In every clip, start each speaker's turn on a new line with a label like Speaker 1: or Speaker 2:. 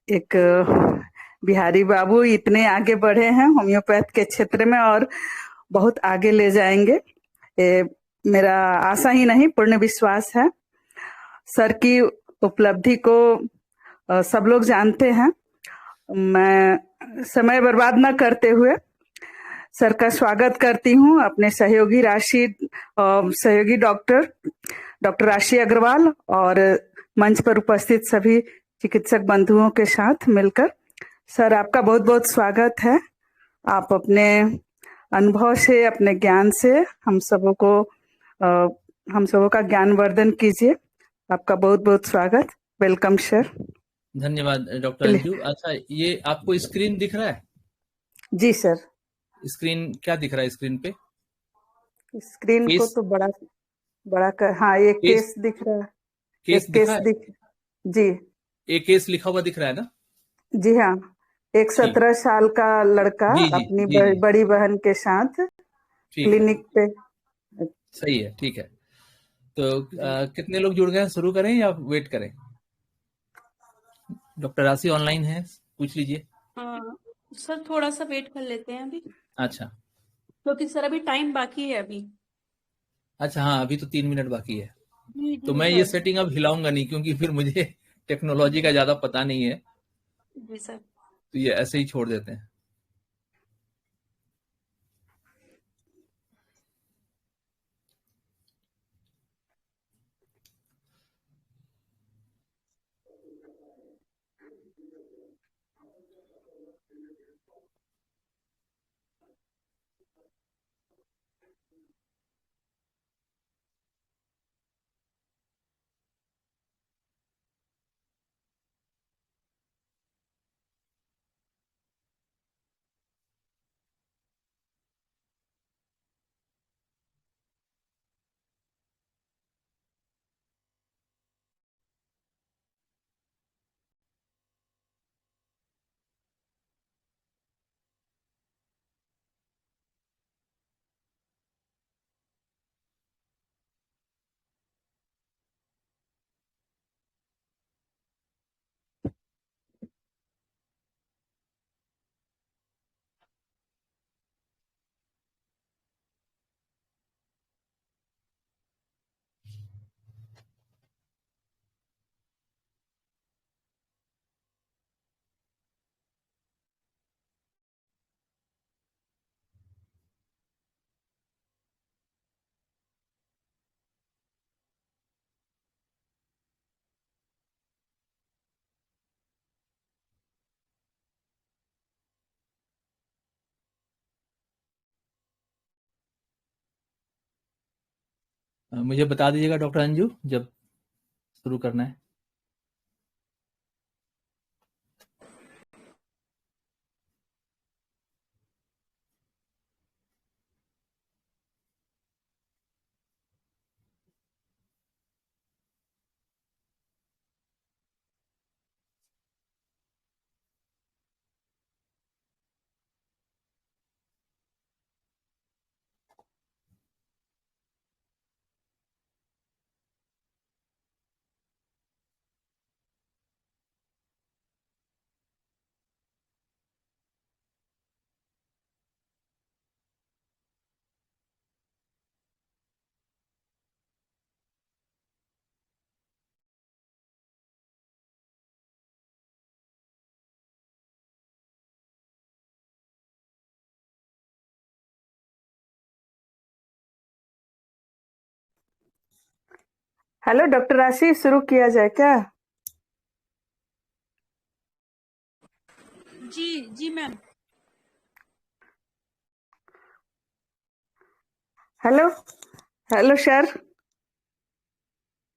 Speaker 1: एक बिहारी बाबू इतने आगे बढ़े हैं होम्योपैथ के क्षेत्र में और बहुत आगे ले जाएंगे, ये मेरा आशा ही नहीं पूर्ण विश्वास है। सर की उपलब्धि को सब लोग जानते हैं। मैं समय बर्बाद न करते हुए सर का स्वागत करती हूँ अपने सहयोगी डॉक्टर राशि अग्रवाल और मंच पर उपस्थित सभी चिकित्सक बंधुओं के साथ मिलकर। सर, आपका बहुत बहुत स्वागत है। आप अपने अनुभव से, अपने ज्ञान से हम सबों का ज्ञानवर्धन कीजिए। आपका बहुत बहुत स्वागत। Welcome sir.
Speaker 2: धन्यवाद डॉक्टर अंजू। अच्छा, ये आपको स्क्रीन दिख रहा है?
Speaker 1: जी सर।
Speaker 2: स्क्रीन क्या दिख रहा है स्क्रीन पे?
Speaker 1: स्क्रीन को तो बड़ा कर, हाँ, एक केस दिख रहा है।
Speaker 2: केस
Speaker 1: एक
Speaker 2: दिखा
Speaker 1: केस
Speaker 2: है?
Speaker 1: जी।
Speaker 2: एक केस लिखा हुआ दिख रहा है ना?
Speaker 1: जी हाँ, एक 17 साल का लड़का
Speaker 2: जी जी
Speaker 1: अपनी
Speaker 2: जी जी,
Speaker 1: बड़ी बहन के साथ
Speaker 2: ठीक है,
Speaker 1: क्लिनिक पे।
Speaker 2: सही है, ठीक है। तो कितने लोग जुड़ गए हैं? शुरू करें या वेट करें? डॉक्टर राशि ऑनलाइन है, पूछ लीजिए।
Speaker 3: सर थोड़ा सा वेट कर लेते हैं अभी,
Speaker 2: अच्छा
Speaker 3: क्योंकि सर अभी टाइम बाकी है अभी।
Speaker 2: अच्छा, हाँ, अभी तो 3 मिनट बाकी है।
Speaker 3: जी
Speaker 2: तो
Speaker 3: जी
Speaker 2: मैं ये
Speaker 3: सर।
Speaker 2: सेटिंग अब हिलाऊंगा नहीं, क्योंकि फिर मुझे टेक्नोलॉजी का ज्यादा पता नहीं है,
Speaker 3: जी सर।
Speaker 2: तो ये ऐसे ही छोड़ देते हैं। मुझे बता दीजिएगा डॉक्टर अंजू जब शुरू करना है।
Speaker 1: हेलो डॉक्टर राशि, शुरू किया जाए क्या?
Speaker 3: जी जी ma'am.
Speaker 1: Hello hello sir.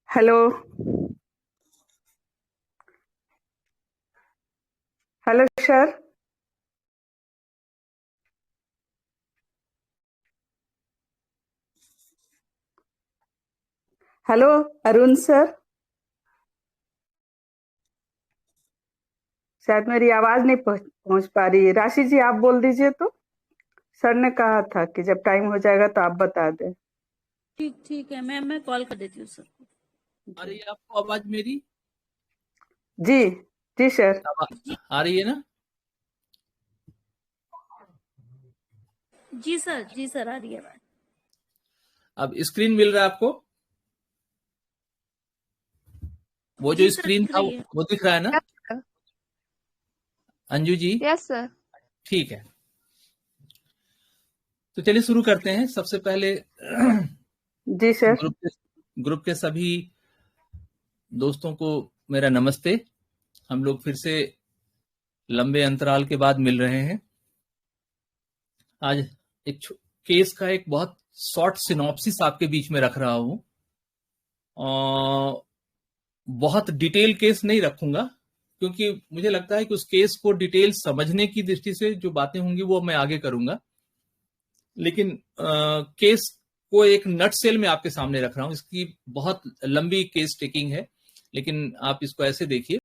Speaker 1: Hello hello sir. Hello Arun sir. शायद मेरी आवाज नहीं पहुंच पा रही है। राशि जी, आप बोल दीजिए तो। सर ने कहा था कि जब टाइम हो जाएगा तो आप बता दें।
Speaker 3: ठीक ठीक है मैम, मैं कॉल कर देती हूँ सर को।
Speaker 2: आ रही है आपको आवाज मेरी?
Speaker 1: जी जी सर।
Speaker 2: अब आ रही है ना?
Speaker 3: जी सर आ रही है बात।
Speaker 2: अब स्क्रीन मिल रहा है आपको? वो जो
Speaker 3: जी सर
Speaker 2: स्क्रीन
Speaker 3: दिख
Speaker 2: था
Speaker 3: रही है।
Speaker 2: वो दिख रहा है ना अंजू जी?
Speaker 4: Yes sir.
Speaker 2: ठीक है, तो चलिए शुरू करते हैं। सबसे पहले
Speaker 1: जी सर।
Speaker 2: ग्रुप के सभी दोस्तों को मेरा नमस्ते। हम लोग फिर से लंबे अंतराल के बाद मिल रहे हैं। आज एक केस का एक बहुत शॉर्ट सिनॉप्सिस आपके बीच में रख रहा हूं। बहुत डिटेल केस नहीं रखूंगा, क्योंकि मुझे लगता है कि उस केस को डिटेल समझने की दृष्टि से जो बातें होंगी वो मैं आगे करूंगा। लेकिन केस को एक नट सेल में आपके सामने रख रहा हूं। इसकी बहुत लंबी केस टेकिंग है, लेकिन आप इसको ऐसे देखिए।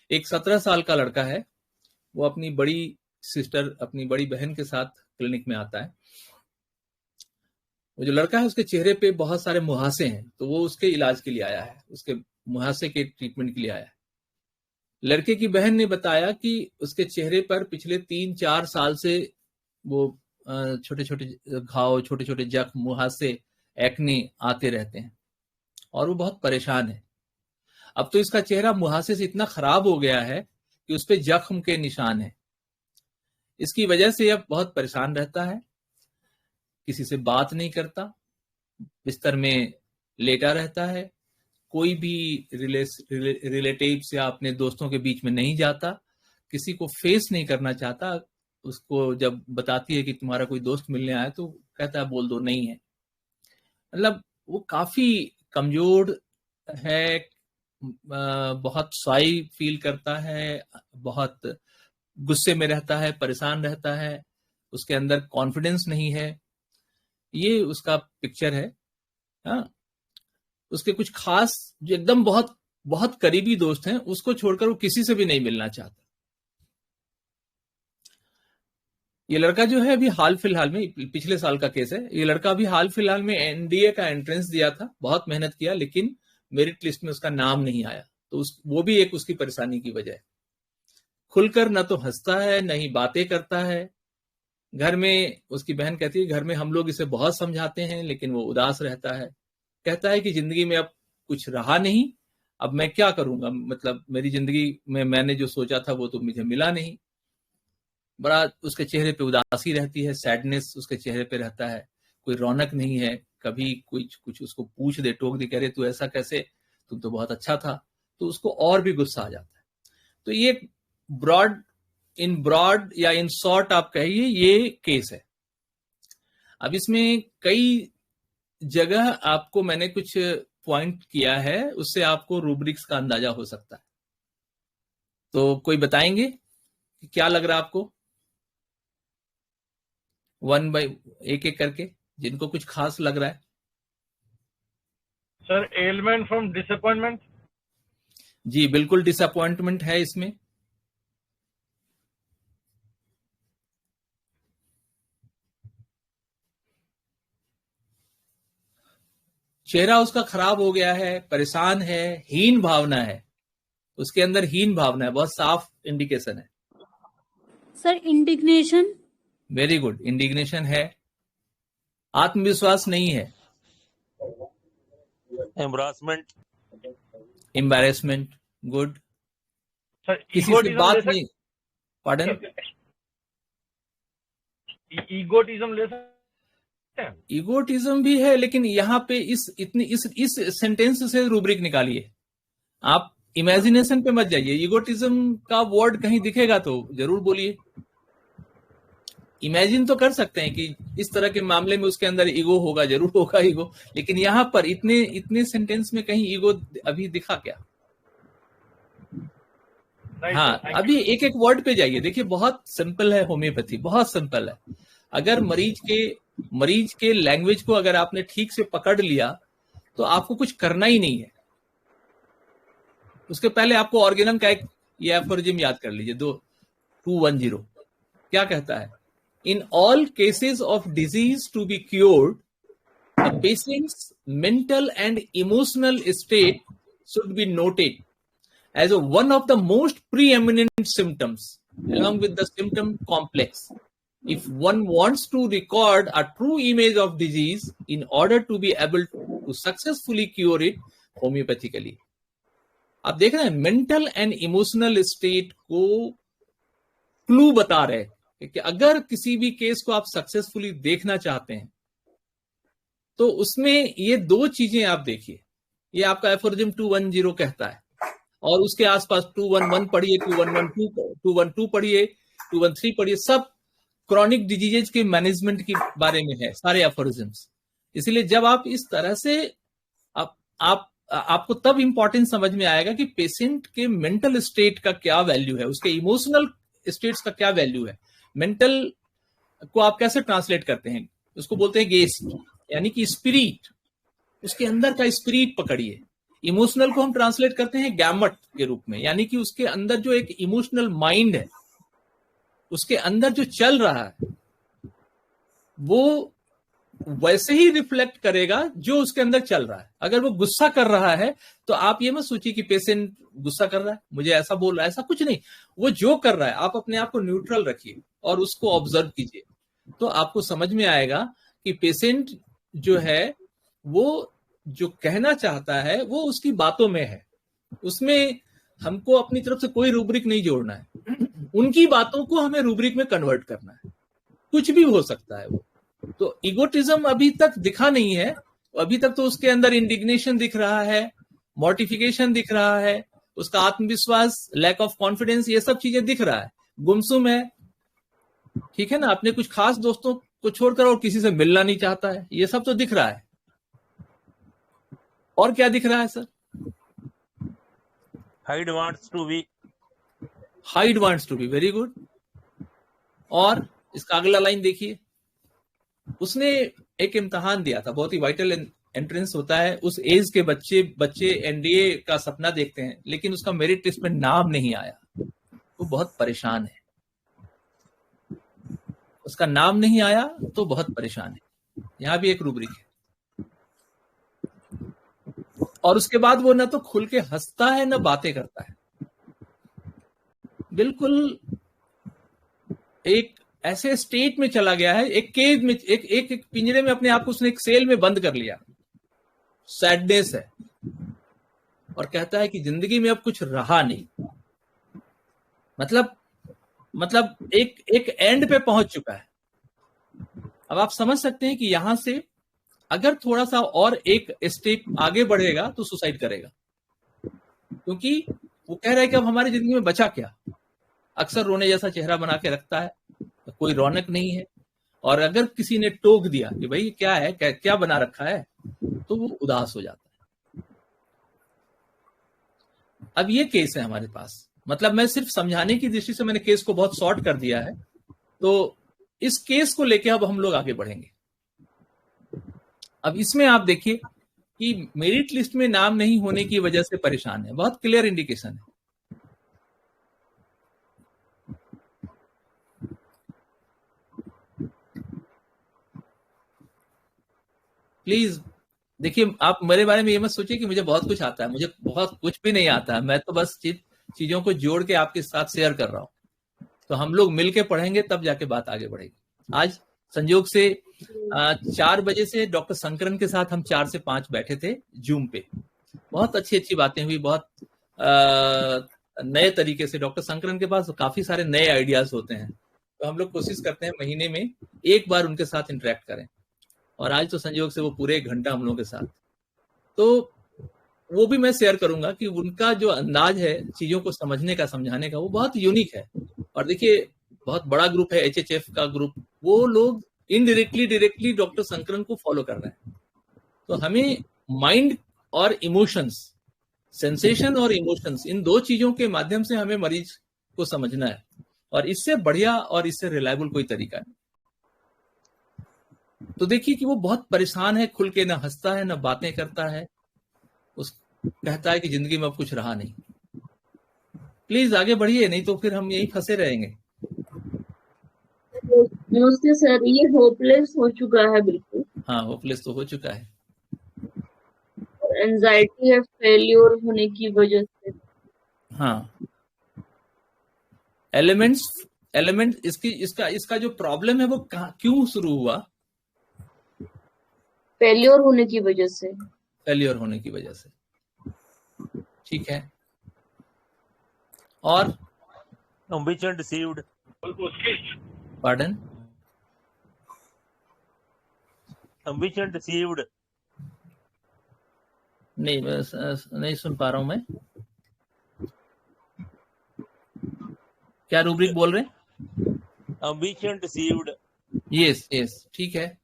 Speaker 2: एक 17 साल का लड़का है, वो अपनी बड़ी सिस्टर, अपनी बड़ी बहन के साथ क्लिनिक में आता है। वो जो लड़का है उसके चेहरे पे बहुत सारे मुहासे हैं, तो वो उसके इलाज के लिए आया है, उसके मुहासे के ट्रीटमेंट के लिए आया है। लड़के की बहन ने बताया कि उसके चेहरे पर पिछले 3-4 साल से वो छोटे छोटे घाव, छोटे छोटे जख्म, मुहासे, एक्ने आते रहते हैं और वो बहुत परेशान है। अब तो इसका चेहरा मुहासे से इतना खराब हो गया है कि उस पे जख्म के निशान है। इसकी वजह से अब बहुत परेशान रहता है, किसी से बात नहीं करता, बिस्तर में लेटा रहता है, कोई भी रिलेटिव्स या अपने दोस्तों के बीच में नहीं जाता, किसी को फेस नहीं करना चाहता। उसको जब बताती है कि तुम्हारा कोई दोस्त मिलने आया तो कहता है बोल दो नहीं है। मतलब वो काफी कमजोर है, बहुत शाई फील करता है, बहुत गुस्से में रहता है, परेशान रहता है, उसके अंदर कॉन्फिडेंस नहीं है। ये उसका पिक्चर है। हाँ, उसके कुछ खास जो एकदम बहुत बहुत करीबी दोस्त हैं, उसको छोड़कर वो किसी से भी नहीं मिलना चाहता। ये लड़का जो है अभी हाल फिलहाल में, पिछले साल का केस है, ये लड़का अभी हाल फिलहाल में एनडीए का एंट्रेंस दिया था, बहुत मेहनत किया, लेकिन मेरिट लिस्ट में उसका नाम नहीं आया। तो वो भी एक उसकी परेशानी की वजह है। खुलकर न तो हंसता है, न ही बातें करता है। घर में उसकी बहन कहती है घर में हम लोग इसे बहुत समझाते हैं, लेकिन वो उदास रहता है। कहता है कि जिंदगी में अब कुछ रहा नहीं, अब मैं क्या करूंगा, मतलब मेरी जिंदगी में मैंने जो सोचा था वो तो मुझे मिला नहीं। बड़ा उसके चेहरे पे उदासी रहती है, सैडनेस उसके चेहरे पे रहता है, कोई रौनक नहीं है। कभी कुछ उसको पूछ दे, टोक दे, कह रहे तू ऐसा कैसे, तुम तो बहुत अच्छा था, तो उसको और भी गुस्सा आ जाता है। तो ये ब्रॉड या इन शॉर्ट आप कहिए ये केस है। अब इसमें कई जगह आपको मैंने कुछ पॉइंट किया है, उससे आपको रूब्रिक्स का अंदाजा हो सकता है। तो कोई बताएंगे कि क्या लग रहा है आपको, वन बाय एक एक करके, जिनको कुछ खास लग रहा है।
Speaker 5: Sir element from disappointment.
Speaker 2: जी बिल्कुल डिसअपॉइंटमेंट है इसमें। चेहरा उसका खराब हो गया है, परेशान है, हीन भावना है, उसके अंदर हीन भावना है, बहुत साफ इंडिकेशन है।
Speaker 3: Sir indignation.
Speaker 2: Very good, indignation है। आत्मविश्वास नहीं है। Embarrassment, good. किसी से बात नहीं, पार्डन,
Speaker 5: ईगोटिज्म ले सकते हैं।
Speaker 2: ईगोटिज्म भी है, लेकिन यहाँ पे इस सेंटेंस से रूब्रिक निकालिए। आप इमेजिनेशन पे मत जाइए। ईगोटिज्म का वर्ड कहीं दिखेगा तो जरूर बोलिए। इमेजिन तो कर सकते हैं कि इस तरह के मामले में उसके अंदर ईगो होगा, जरूर होगा ईगो, लेकिन यहाँ पर इतने सेंटेंस में कहीं ईगो अभी दिखा क्या? हाँ, अभी एक एक वर्ड पे जाइए। देखिए बहुत सिंपल है होम्योपैथी, बहुत सिंपल है। अगर मरीज के लैंग्वेज को अगर आपने ठीक से पकड़ लिया तो आपको कुछ करना ही नहीं है। उसके पहले आपको ऑर्गेनम का एक ये एफोरिज्म याद कर लीजिए, 210 क्या कहता है? In all cases of disease to be cured, the patient's mental and emotional state should be noted as one of the most preeminent symptoms along with the symptom complex. If one wants to record a true image of disease in order to be able to successfully cure it homeopathically. आप देख रहे हैं mental and emotional state को clue बता रहे हैं कि अगर किसी भी केस को आप सक्सेसफुली देखना चाहते हैं तो उसमें ये दो चीजें आप देखिए. ये आपका एफोरिज्म 210 कहता है और उसके आसपास 211 पढ़िए, 212 पढ़िए, 213 पढ़िए, सब क्रॉनिक डिजीजेज के मैनेजमेंट के बारे में है सारे एफोरिज्म्स. इसलिए जब आप इस तरह से आपको तब इंपॉर्टेंस समझ में आएगा कि पेशेंट के मेंटल स्टेट का क्या वैल्यू है, उसके इमोशनल स्टेट्स का क्या वैल्यू है. मेंटल को आप कैसे ट्रांसलेट करते हैं, उसको बोलते हैं गेस्ट, यानी कि स्पिरिट, उसके अंदर का स्पिरिट पकड़िए. इमोशनल को हम ट्रांसलेट करते हैं गैमट के रूप में, यानी कि उसके अंदर जो एक इमोशनल माइंड है, उसके अंदर जो चल रहा है वो वैसे ही रिफ्लेक्ट करेगा जो उसके अंदर चल रहा है. अगर वो गुस्सा कर रहा है तो आप ये मत सोचिए कि पेशेंट गुस्सा कर रहा है, मुझे ऐसा बोल रहा है, ऐसा कुछ नहीं. वो जो कर रहा है आप अपने आप को न्यूट्रल रखिए और उसको ऑब्जर्व कीजिए, तो आपको समझ में आएगा कि पेशेंट जो है वो जो कहना चाहता है वो उसकी बातों में है. उसमें हमको अपनी तरफ से कोई रूब्रिक नहीं जोड़ना है, उनकी बातों को हमें रूब्रिक में कन्वर्ट करना है. कुछ भी हो सकता है वो. तो ईगोटिज्म अभी तक दिखा नहीं है, अभी तक तो उसके अंदर इंडिग्नेशन दिख रहा है, मॉर्टिफिकेशन दिख रहा है, उसका आत्मविश्वास, लैक ऑफ कॉन्फिडेंस, ये सब चीजें दिख रहा है. गुमसुम है, ठीक है ना, अपने कुछ खास दोस्तों को छोड़कर और किसी से मिलना नहीं चाहता है, ये सब तो दिख रहा है. और क्या दिख रहा है sir?
Speaker 4: Hide
Speaker 2: wants to be, very good. और इसका अगला लाइन देखिए, उसने एक इम्तिहान दिया था, बहुत ही वाइटल एंट्रेंस होता है. उस एज के बच्चे एनडीए का सपना देखते हैं, लेकिन उसका मेरिट लिस्ट में नाम नहीं आया, वो बहुत परेशान है. उसका नाम नहीं आया तो बहुत परेशान है. यहां भी एक रूब्रिक है. और उसके बाद वो ना तो खुल के हंसता है ना बातें करता है, बिल्कुल एक ऐसे स्टेट में चला गया है, एक केज में, एक पिंजरे में अपने आप को उसने एक सेल में बंद कर लिया. सैडनेस है और कहता है कि जिंदगी में अब कुछ रहा नहीं. मतलब एक एंड पे पहुंच चुका है. अब आप समझ सकते हैं कि यहां से अगर थोड़ा सा और एक स्टेप आगे बढ़ेगा तो सुसाइड करेगा, क्योंकि वो कह रहा है कि अब हमारी जिंदगी में बचा क्या. अक्सर रोने जैसा चेहरा बना के रखता है, कोई रौनक नहीं है. और अगर किसी ने टोक दिया कि भाई क्या है, क्या बना रखा है, तो वो उदास हो जाता है. अब ये केस है हमारे पास, मतलब मैं सिर्फ समझाने की दृष्टि से मैंने केस को बहुत शॉर्ट कर दिया है. तो इस केस को लेके अब हम लोग आगे बढ़ेंगे. अब इसमें आप देखिए कि मेरिट लिस्ट में नाम नहीं होने की वजह से परेशान है, बहुत क्लियर इंडिकेशन है. प्लीज देखिए, आप मेरे बारे में ये मत सोचिए कि मुझे बहुत कुछ आता है, मुझे बहुत कुछ भी नहीं आता है. मैं तो बस चीजों को जोड़ के आपके साथ शेयर कर रहा हूं. तो हम लोग मिलके पढ़ेंगे तब जाके बात आगे बढ़ेगी. आज संयोग से 4 बजे से डॉक्टर शंकरन के साथ हम 4 से 5 बैठे थे जूम पे. बहुत अच्छी बातें हुई, बहुत नए तरीके से. डॉक्टर शंकरन के पास काफी सारे नए आइडियाज होते हैं, तो हम लोग कोशिश करते हैं महीने में एक बार उनके साथ इंटरेक्ट करें. और आज तो संयोग से वो पूरे 1 घंटा हम लोगों के साथ, तो वो भी मैं शेयर करूंगा कि उनका जो अंदाज है चीजों को समझने का, समझाने का, वो बहुत यूनिक है. और देखिए, बहुत बड़ा ग्रुप है एचएचएफ का ग्रुप, वो लोग इनडायरेक्टली डायरेक्टली डॉक्टर शंकरन को फॉलो कर रहे हैं. तो हमें माइंड और इमोशंस, सेंसेशन और इमोशंस, इन 2 चीजों के माध्यम से हमें मरीज को समझना है. और इससे बढ़िया और इससे रिलायबल कोई तरीका नहीं. तो देखिए कि वो बहुत परेशान है, खुल के ना हंसता है ना बातें करता है, उस कहता है कि जिंदगी में अब कुछ रहा नहीं. प्लीज आगे बढ़िए, नहीं तो फिर हम यही फंसे रहेंगे.
Speaker 6: नमस्ते सर, ये होपलेस हो चुका है बिल्कुल.
Speaker 2: हाँ, होपलेस तो हो चुका है.
Speaker 6: एंजाइटी है फेलियर होने की वजह से.
Speaker 2: हाँ, एलिमेंट इसका जो प्रॉब्लम है वो क्यों शुरू हुआ?
Speaker 6: फेल्योर होने की वजह से।
Speaker 2: फेलियर होने की वजह से। ठीक है, और
Speaker 4: ambition deceived,
Speaker 5: उसकी
Speaker 2: पार्डन?
Speaker 4: ambition deceived,
Speaker 2: नहीं, नहीं सुन पा रहा हूं मैं। क्या रूब्रिक बोल रहे हैं?
Speaker 4: ambition deceived,
Speaker 2: यस, ठीक है।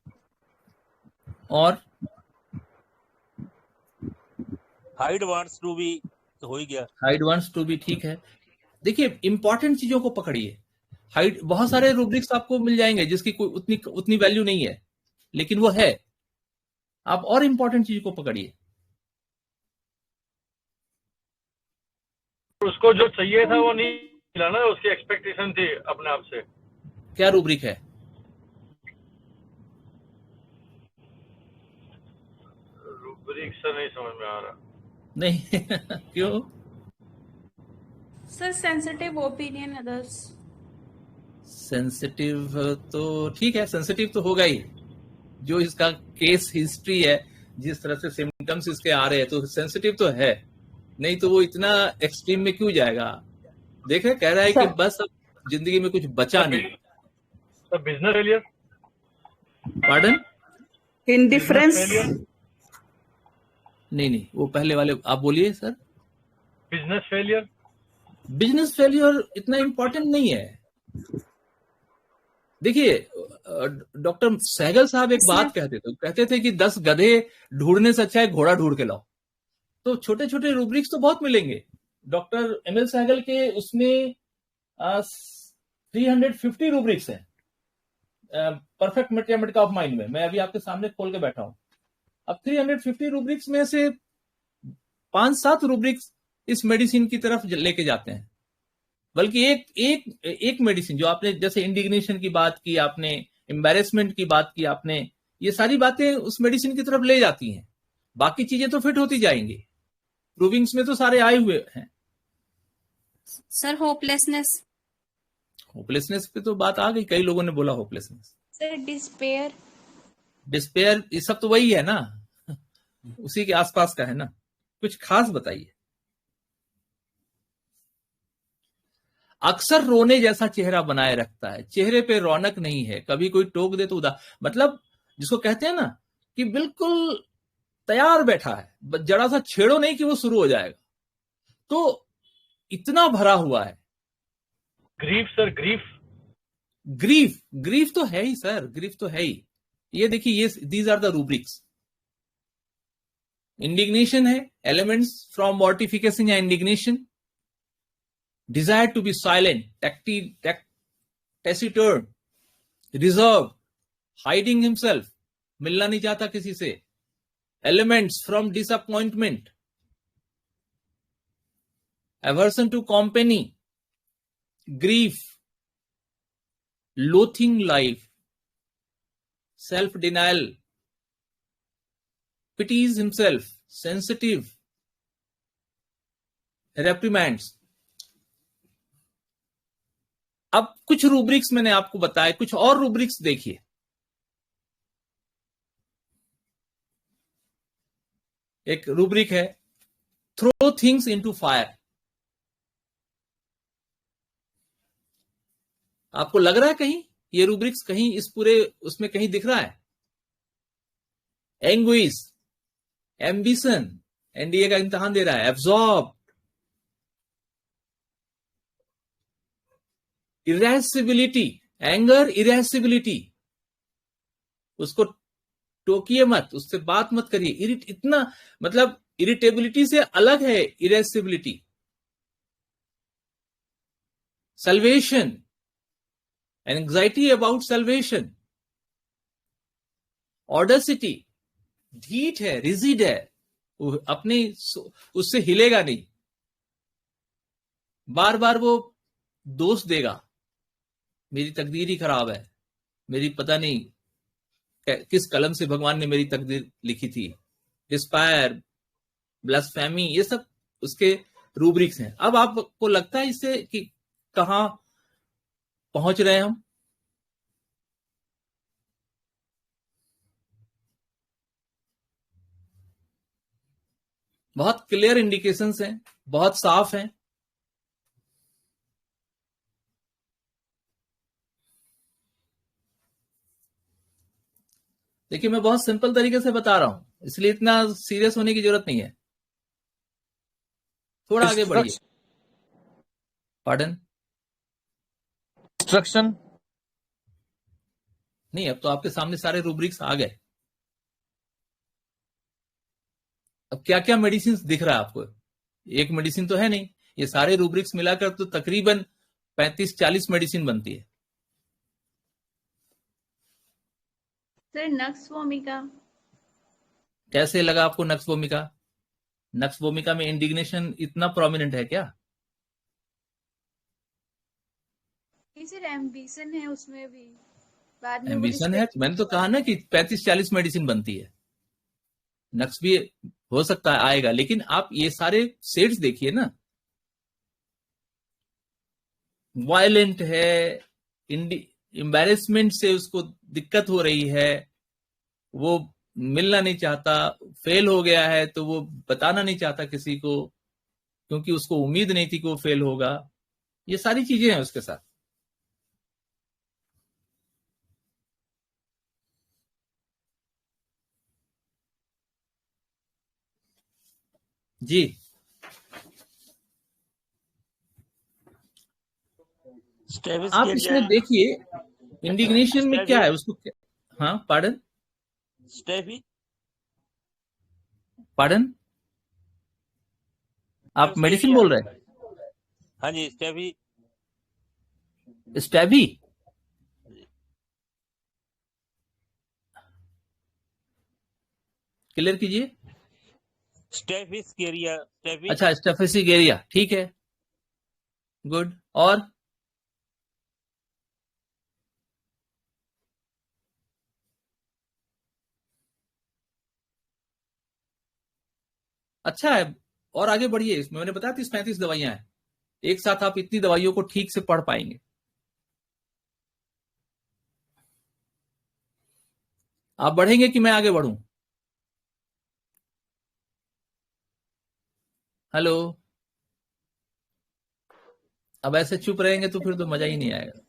Speaker 2: और
Speaker 4: hide wants to be, तो हो ही गया।
Speaker 2: हाइड वांट्स टू बी, ठीक है। देखिए, इंपॉर्टेंट चीजों को पकड़िए। हाइड, बहुत सारे रूब्रिक्स आपको मिल जाएंगे जिसकी कोई उतनी वैल्यू नहीं है, लेकिन वो है। आप और इंपॉर्टेंट चीज को पकड़िए।
Speaker 5: उसको जो चाहिए था वो नहीं मिला ना, उसकी एक्सपेक्टेशन थी अपने आप से।
Speaker 2: क्या रूब्रिक है?
Speaker 5: रूब्रिक से नहीं समझ में आ रहा।
Speaker 2: नहीं क्यों?
Speaker 3: Sir sensitive opinion others.
Speaker 2: Sensitive तो ठीक है, सेंसिटिव तो होगा ही। जो इसका केस हिस्ट्री है, जिस तरह से सिम्टम्स इसके आ रहे हैं, तो सेंसिटिव तो है। नहीं तो वो इतना एक्सट्रीम में क्यों जाएगा? देख रहे, कह रहा है कि बस अब जिंदगी में कुछ बचा नहीं।
Speaker 5: तो बिजनेस फेलियर,
Speaker 2: पार्डन?
Speaker 1: इंडिफरेंस।
Speaker 2: नहीं, वो पहले वाले आप बोलिए sir.
Speaker 5: Business failure.
Speaker 2: Business failure इतना इंपॉर्टेंट नहीं है। देखिए, डॉक्टर सहगल साहब एक बात कहते थे कि 10 गधे ढूंढने से अच्छा है घोड़ा ढूंढ के लाओ। तो छोटे छोटे रूब्रिक्स तो बहुत मिलेंगे। डॉक्टर एमएल सहगल के उसमें 350 रूब्रिक्स हैं परफेक्ट मैथमेटिक्स ऑफ माइंड में। मैं अभी आपके सामने खोल के बैठा हूं। अब 350 रूब्रिक्स में से 5-7 रूब्रिक्स इस मेडिसिन की तरफ लेके जाते हैं। बल्कि एक मेडिसिन जो आपने, जैसे इंडिग्नेशन की बात की आपने, एम्बैरेसमेंट की बात की आपने, ये सारी बातें उस मेडिसिन की तरफ ले जाती हैं। बाकी चीजें तो फिट होती जाएंगी। प्रूविंग्स में तो सारे आए हुए हैं।
Speaker 3: Sir hopelessness.
Speaker 2: होपलेसनेस पे तो बात आ गई, कई लोगों ने बोला होपलेसनेस।
Speaker 3: Sir despair.
Speaker 2: डिस्पेयर, ये सब तो वही है ना, उसी के आसपास का है ना। कुछ खास बताइए। अक्सर रोने जैसा चेहरा बनाए रखता है, चेहरे पे रौनक नहीं है, कभी कोई टोक दे तो मतलब जिसको कहते हैं ना कि बिल्कुल तैयार बैठा है, जरा सा छेड़ो नहीं कि वो शुरू हो जाएगा। तो इतना भरा हुआ है।
Speaker 5: ग्रीफ सर,
Speaker 2: ग्रीफ तो है ही सर, ग्रीफ तो है ही। ये देखिए, ये these are the rubrics. Indignation है, एलिमेंट्स फ्रॉम मॉर्टिफिकेशन या indignation. Desire to be silent, taciturn, reserved, hiding himself, मिलना नहीं चाहता किसी से। Elements from disappointment, aversion to company, grief, loathing life, self denial, pities himself, sensitive, reprimands। अब कुछ rubrics मैंने आपको बताए, कुछ और रूब्रिक्स देखिए। एक रूब्रिक है, थ्रो थिंग्स इनटू फायर। आपको लग रहा है कहीं ये रूब्रिक्स कहीं इस पूरे उसमें कहीं दिख रहा है? एंग्विश, एम्बिशन, एनडीए का इम्तिहान दे रहा है। एब्जॉर्ब, इरेसिबिलिटी, एंगर, इरेसिबिलिटी, उसको टोकिए मत, उससे बात मत करिए। इतना मतलब इरिटेबिलिटी से अलग है irascibility. Salvation, anxiety about salvation. Audacity, ढीठ है, रिजिड है, अपने उससे हिलेगा नहीं, बार बार वो दोष देगा, मेरी तकदीर ही खराब है, मेरी पता नहीं किस कलम से भगवान ने मेरी तकदीर लिखी थी। डिस्पायर, ब्लास्फेमी, ये सब उसके रूब्रिक्स हैं। अब आपको लगता है इससे कि कहां पहुंच रहे हैं हम? बहुत क्लियर इंडिकेशंस हैं, बहुत साफ हैं। देखिए, मैं बहुत सिंपल तरीके से बता रहा हूं, इसलिए इतना सीरियस होने की जरूरत नहीं है। थोड़ा आगे बढ़िए। पार्डन?
Speaker 5: इंस्ट्रक्शन
Speaker 2: नहीं, अब तो आपके सामने सारे रूब्रिक्स आ गए। अब क्या क्या मेडिसिन दिख रहा है आपको? एक मेडिसिन तो है नहीं, ये सारे रूब्रिक्स मिलाकर तो तकरीबन 35-40 मेडिसिन बनती है।
Speaker 3: सर नक्स भूमिका।
Speaker 2: कैसे लगा आपको नक्स भूमिका? नक्स भूमिका में इंडिग्नेशन इतना प्रोमिनेंट है क्या?
Speaker 3: सर एम्बिशन है उसमें भी, बाद में वो
Speaker 2: एम्बिशन है, मैंने तो कहा ना कि 35-40 मेडिसिन बनती है। नक्स भी हो सकता है आएगा, लेकिन आप ये सारे सेट्स देखिए ना, वायलेंट है, एम्बैरेसमेंट से उसको दिक्कत हो रही है, वो मिलना नहीं चाहता, फेल हो गया है तो वो बताना नहीं चाहता किसी को, क्योंकि उसको उम्मीद नहीं थी कि वो फेल होगा। ये सारी चीजें हैं उसके साथ। जी,
Speaker 4: स्टेविस
Speaker 2: आप
Speaker 4: किया
Speaker 2: इसमें
Speaker 4: जाए।
Speaker 2: देखिए इंडिग्नेशन में क्या है उसको हाँ, पार्डन?
Speaker 4: स्टेवी
Speaker 2: पार्डन? आप मेडिसिन बोल रहे हैं?
Speaker 4: हाँ जी, स्टेवी
Speaker 2: स्टेवी? क्लियर कीजिए।
Speaker 4: स्टेफिस केरिया स्टेफी।
Speaker 2: अच्छा, स्टेफिसिगेरिया, ठीक है, गुड। और अच्छा है, और आगे बढ़िए। इसमें मैंने बताया 30-35 दवाइयां हैं, एक साथ आप इतनी दवाइयों को ठीक से पढ़ पाएंगे। आप बढ़ेंगे कि मैं आगे बढ़ूं? हेलो? अब ऐसे चुप रहेंगे तो फिर तो मजा ही नहीं आएगा।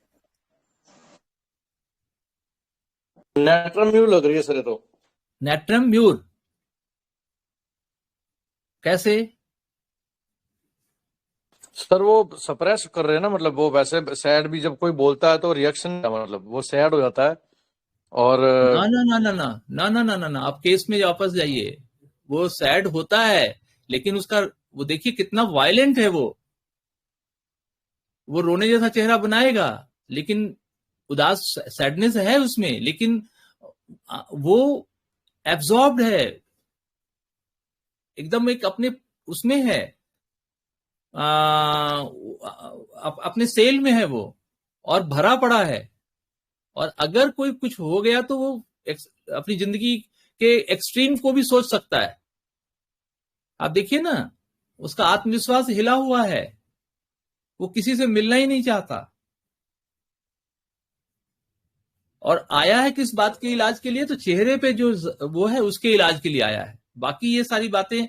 Speaker 5: नेट्रम म्यूर लग रही है सर ये तो।
Speaker 2: नेट्रम म्यूर कैसे?
Speaker 5: सर वो सप्रेस कर रहे हैं ना, मतलब वो वैसे सैड भी जब कोई बोलता है तो रिएक्शन, मतलब वो सैड हो जाता है। और
Speaker 2: ना ना ना ना ना ना ना ना ना ना, आप केस में वापस जाइए। वो सैड होता है, लेकिन उसका वो देखिए कितना वायलेंट है। वो रोने जैसा चेहरा बनाएगा, लेकिन उदास सैडनेस है उसमें, लेकिन वो एब्जॉर्ब्ड है, एकदम एक अपने उसमें है, अपने सेल में है वो, और भरा पड़ा है। और अगर कोई कुछ हो गया तो वो अपनी जिंदगी के एक्सट्रीम को भी सोच सकता है। आप देखिए ना, उसका आत्मविश्वास हिला हुआ है, वो किसी से मिलना ही नहीं चाहता, और आया है किस बात के इलाज के लिए? तो चेहरे पे जो वो है उसके इलाज के लिए आया है। बाकी ये सारी बातें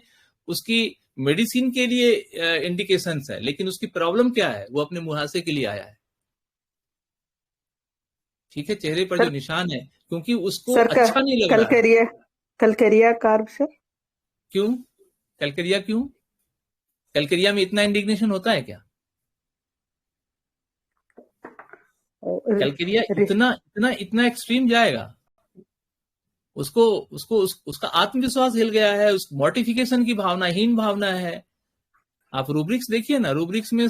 Speaker 2: उसकी मेडिसिन के लिए इंडिकेशंस है, लेकिन उसकी प्रॉब्लम क्या है? वो अपने मुहासे के लिए आया है। ठीक है, चेहरे पर जो निशान है, क्योंकि उसको
Speaker 1: सर
Speaker 2: अच्छा नहीं लग रहा है।
Speaker 1: कलकरिया कार्ब सर।
Speaker 2: क्यों कैलकेरिया? क्यों कैलकेरिया में इतना इंडिग्नेशन होता है क्या? कैलकेरिया इतना इतना इतना एक्सट्रीम जाएगा? उसका आत्मविश्वास हिल गया है, उस मॉर्टिफिकेशन की भावना, हीन भावना है। आप रूब्रिक्स देखिए ना, रूब्रिक्स में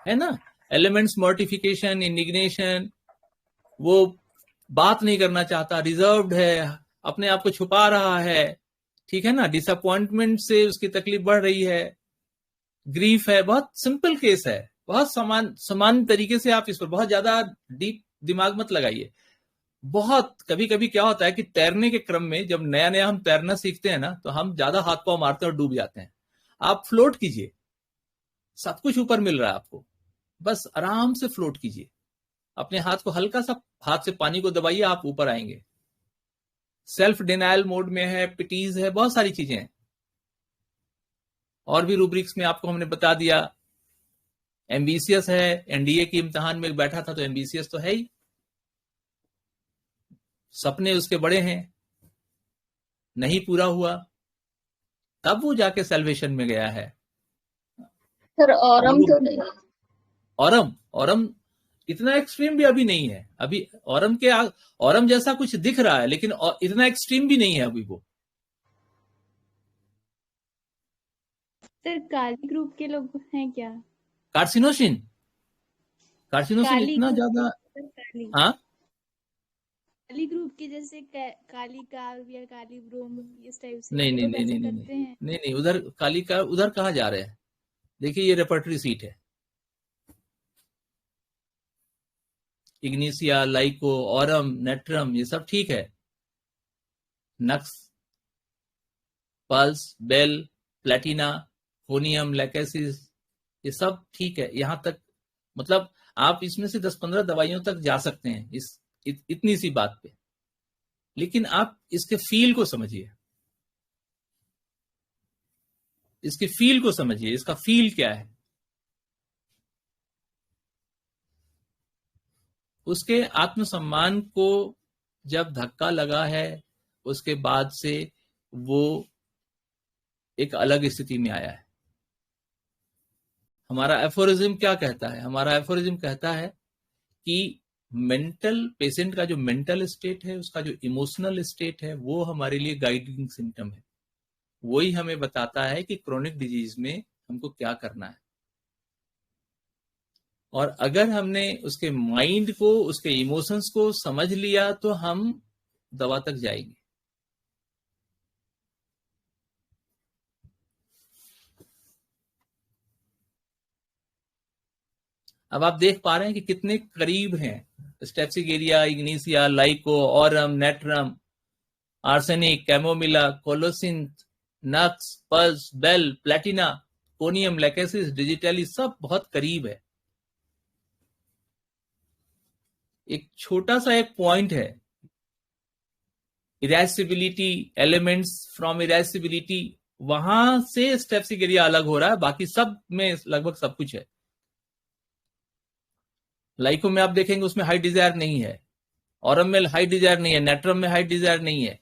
Speaker 2: है ना, एलिमेंट्स, मॉर्टिफिकेशन, इंडिग्नेशन। वो बात नहीं करना चाहता, रिजर्व्ड है, अपने आप को छुपा रहा है। ठीक है ना, डिसअपॉइंटमेंट से उसकी तकलीफ बढ़ रही है, ग्रीफ है। बहुत सिंपल केस है, बहुत समान तरीके से आप इस पर बहुत ज्यादा डीप दिमाग मत लगाइए। बहुत कभी कभी क्या होता है कि तैरने के क्रम में जब नया नया हम तैरना सीखते हैं ना, तो हम ज्यादा हाथ पांव मारते हैं और डूब जाते हैं। आप फ्लोट कीजिए, सब कुछ ऊपर मिल रहा है आपको, बस आराम से फ्लोट कीजिए, अपने हाथ को हल्का सा, हाथ से पानी को दबाइए, आप ऊपर आएंगे। सेल्फ डिनायल मोड में है, पिटीज है, बहुत सारी चीजें हैं। और भी रूब्रिक्स में आपको हमने बता दिया। एम्बिशियस है, एनडीए के इम्तिहान में बैठा था तो एम्बिशियस तो है ही, सपने उसके बड़े हैं, नहीं पूरा हुआ, तब वो जाके सेल्वेशन में गया है।
Speaker 6: सर औरम तो नहीं।
Speaker 2: औरम इतना एक्सट्रीम भी अभी नहीं है, अभी औरम जैसा कुछ दिख रहा है, लेकिन इतना एक्सट्रीम भी नहीं है अभी वो।
Speaker 3: सर काली ग्रुप के लोग हैं क्या?
Speaker 2: कार्सिनोसिन
Speaker 3: काली
Speaker 2: इतना
Speaker 3: ग्रुप
Speaker 2: ज्यादा,
Speaker 3: सर, काली
Speaker 2: हाँ
Speaker 3: काली ग्रुप के जैसे काली काल या काली ब्रोम इस टाइप से
Speaker 2: नहीं
Speaker 3: वो
Speaker 2: नहीं
Speaker 3: लोग
Speaker 2: नहीं
Speaker 3: ऐसे
Speaker 2: नहीं नहीं
Speaker 3: करते हैं?
Speaker 2: नहीं नहीं, उधर काली का उधर कहाँ जा रहे हैं? देखिए ये रेपर्टरी सीट है, इग्निसिया, लाइको, ऑरम, नेट्रम, ये सब ठीक है। नक्स, पल्स, बेल, प्लेटिना, फोनियम, लैकेसिस, ये सब ठीक है यहां तक। मतलब आप इसमें से 10-15 दवाइयों तक जा सकते हैं इतनी सी बात पे, लेकिन आप इसके फील को समझिए, इसके फील को समझिए, इसका फील क्या है। उसके आत्मसम्मान को जब धक्का लगा है, उसके बाद से वो एक अलग स्थिति में आया है। हमारा एफोरिज्म क्या कहता है? हमारा एफोरिज्म कहता है कि मेंटल पेशेंट का जो मेंटल स्टेट है, उसका जो इमोशनल स्टेट है, वो हमारे लिए गाइडिंग सिम्टम है। वही हमें बताता है कि क्रोनिक डिजीज में हमको क्या करना है। और अगर हमने उसके माइंड को, उसके इमोशंस को समझ लिया तो हम दवा तक जाएंगे। अब आप देख पा रहे हैं कि कितने करीब हैं staphysagria, ignatia, lyco, aurum, natrum, arsenic, chamomilla, colocynth, nux, puls, bell, platina, conium, lachesis, digitalis, सब बहुत करीब है। एक छोटा सा एक पॉइंट है, इरेसिबिलिटी, एलिमेंट्स फ्रॉम इरेसिबिलिटी, वहां से स्टेप्सिगेरिया अलग हो रहा है, बाकी सब में लगभग सब कुछ है। लाइको में आप देखेंगे उसमें हाई डिजायर नहीं है, ऑरम में हाई डिजायर नहीं है, नेट्रम में हाई डिजायर नहीं है,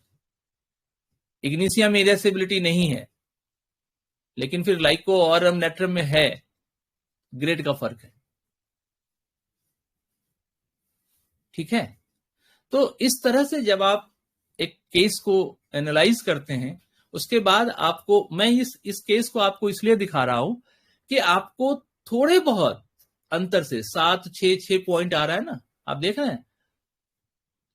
Speaker 2: इग्निसिया में इरेसिबिलिटी नहीं है, लेकिन फिर लाइको, ऑरम, नेट्रम में है, ग्रेड का फर्क है। ठीक है, तो इस तरह से जब आप एक केस को एनालाइज करते हैं, उसके बाद आपको, मैं इस केस को आपको इसलिए दिखा रहा हूं कि आपको थोड़े बहुत अंतर से 7-6 पॉइंट आ रहा है ना, आप देख रहे हैं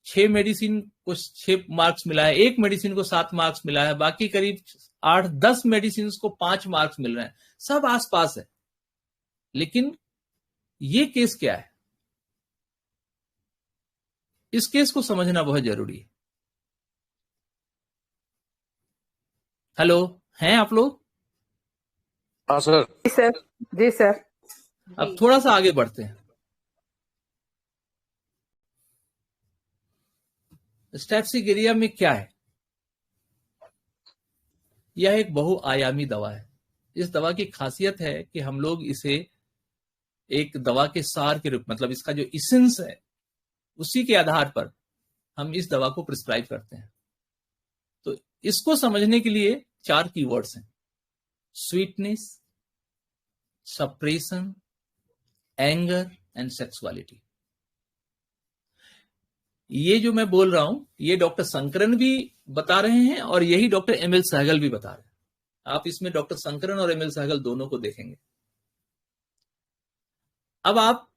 Speaker 2: 6 मेडिसिन को 6 मार्क्स मिला है, एक मेडिसिन को 7 मार्क्स मिला है, बाकी करीब 8-10 मेडिसिन को 5 मार्क्स मिल रहे हैं, सब आसपास है। लेकिन ये केस क्या है, इस केस को समझना बहुत जरूरी है। हेलो, हैं आप लोग?
Speaker 5: हाँ सर।
Speaker 1: जी सर, जी सर।
Speaker 2: अब थोड़ा सा आगे बढ़ते हैं। स्टेप्सिगेरिया में क्या है? यह एक बहुआयामी दवा है। इस दवा की खासियत है कि हम लोग इसे एक दवा के सार के रूप, मतलब इसका जो इसेंस है, उसी के आधार पर हम इस दवा को प्रिस्क्राइब करते हैं। तो इसको समझने के लिए 4 कीवर्ड्स हैं: sweetness, suppression, anger and sexuality. ये जो मैं बोल रहा हूं, ये डॉक्टर शंकरन भी बता रहे हैं और यही डॉक्टर एमएल सहगल भी बता रहे हैं। आप इसमें डॉक्टर शंकरन और एमएल सहगल दोनों को देखेंगे। अब आप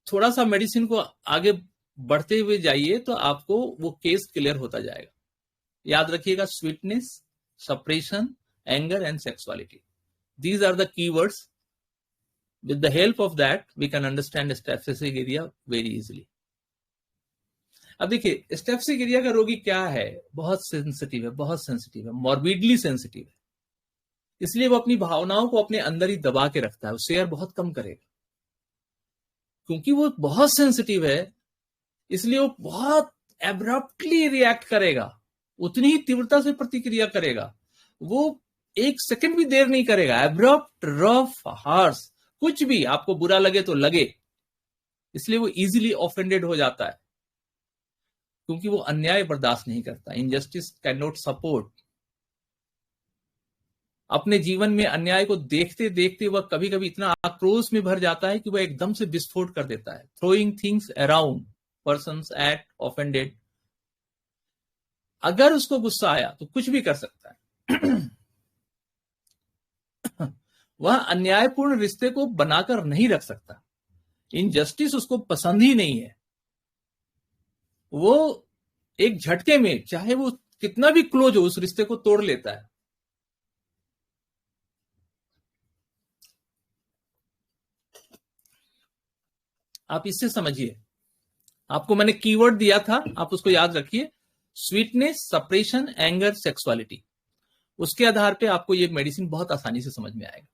Speaker 2: थोड़ा सा मेडिसिन को आगे बढ़ते हुए जाइए तो आपको वो केस क्लियर होता जाएगा। याद रखिएगा, sweetness, suppression, anger and sexuality, these are the keywords. With the help of that we can understand स्टेप्सिगेरिया very easily. अब देखिए, स्टेप्सिगेरिया का रोगी क्या है, बहुत सेंसिटिव है, बहुत सेंसिटिव है, मॉर्बिडली सेंसिटिव है। इसलिए वो अपनी भावनाओं को अपने अंदर ही दबा के रखता है, वो शेयर बहुत कम करेगा क्योंकि वो बहुत सेंसिटिव है। इसलिए वो बहुत एब्रप्टली रिएक्ट करेगा, उतनी ही तीव्रता से प्रतिक्रिया करेगा, वो एक सेकंड भी देर नहीं करेगा। एब्रप्ट, रफ, हार्श, कुछ भी आपको बुरा लगे तो लगे, इसलिए वो इजीली ऑफेंडेड हो जाता है क्योंकि वो अन्याय बर्दाश्त नहीं करता। Injustice can not support. अपने जीवन में अन्याय को देखते देखते वह कभी कभी इतना आक्रोश में भर जाता है कि वह एकदम से विस्फोट कर देता है। Throwing things around, persons act offended. अगर उसको गुस्सा आया तो कुछ भी कर सकता है। वह अन्यायपूर्ण रिश्ते को बनाकर नहीं रख सकता। इनजस्टिस उसको पसंद ही नहीं है। वो एक झटके में, चाहे वो कितना भी क्लोज हो, उस रिश्ते को तोड़ लेता है। आप इससे समझिए, आपको मैंने कीवर्ड दिया था, आप उसको याद रखिए। Sweetness, suppression, anger, sexuality. उसके आधार पे आपको ये मेडिसिन बहुत आसानी से समझ में आएगा।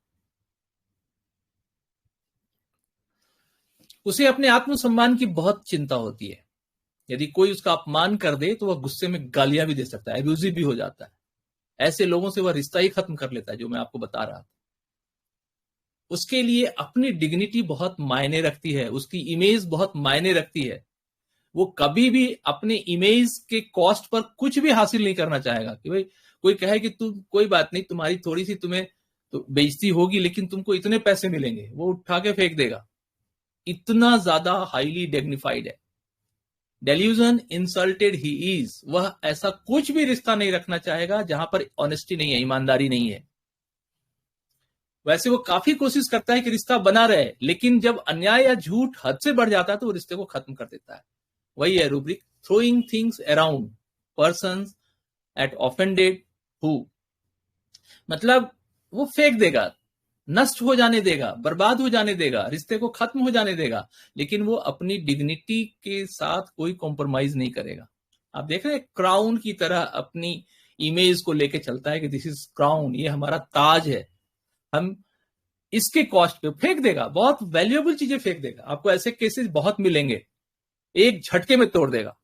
Speaker 2: उसे अपने आत्मसम्मान की बहुत चिंता होती है। यदि कोई उसका अपमान कर दे तो वह गुस्से में गालियां भी दे सकता है, एब्यूजिव भी हो जाता है। ऐसे लोगों से वह रिश्ता ही खत्म कर लेता है, जो मैं आपको बता रहा था। उसके लिए अपनी डिग्निटी बहुत मायने रखती है, उसकी इमेज बहुत मायने रखती है। वो कभी भी अपने इमेज के कॉस्ट पर कुछ भी हासिल नहीं करना चाहेगा कि भाई कोई कहे कि तुम, कोई बात नहीं, तुम्हारी थोड़ी सी तुम्हें तो बेइज्जती होगी लेकिन तुमको इतने पैसे मिलेंगे, वो उठा के फेंक देगा। इतना ज्यादा हाईली डिग्निफाइड है। Delusion, insulted he is. वह ऐसा कुछ भी रिश्ता नहीं रखना चाहेगा जहां पर ऑनेस्टी नहीं है, ईमानदारी नहीं है। वैसे वो काफी कोशिश करता है कि रिश्ता बना रहे, लेकिन जब अन्याय या झूठ हद से बढ़ जाता है तो वो रिश्ते को खत्म कर देता है। वही है rubric, throwing things around, persons at offended who. मतलब वो फेंक देगा, नष्ट हो जाने देगा, बर्बाद हो जाने देगा, रिश्ते को खत्म हो जाने देगा, लेकिन वो अपनी डिग्निटी के साथ कोई कॉम्प्रोमाइज नहीं करेगा। आप देख रहे हैं, क्राउन की तरह अपनी इमेज को लेके चलता है कि दिस इज क्राउन, ये हमारा ताज है, हम इसके कॉस्ट पे फेंक देगा। बहुत वैल्यूएबल चीजें फेंक देगा। आपको ऐसे केसेस बहुत मिलेंगे, एक झटके में तोड़ देगा।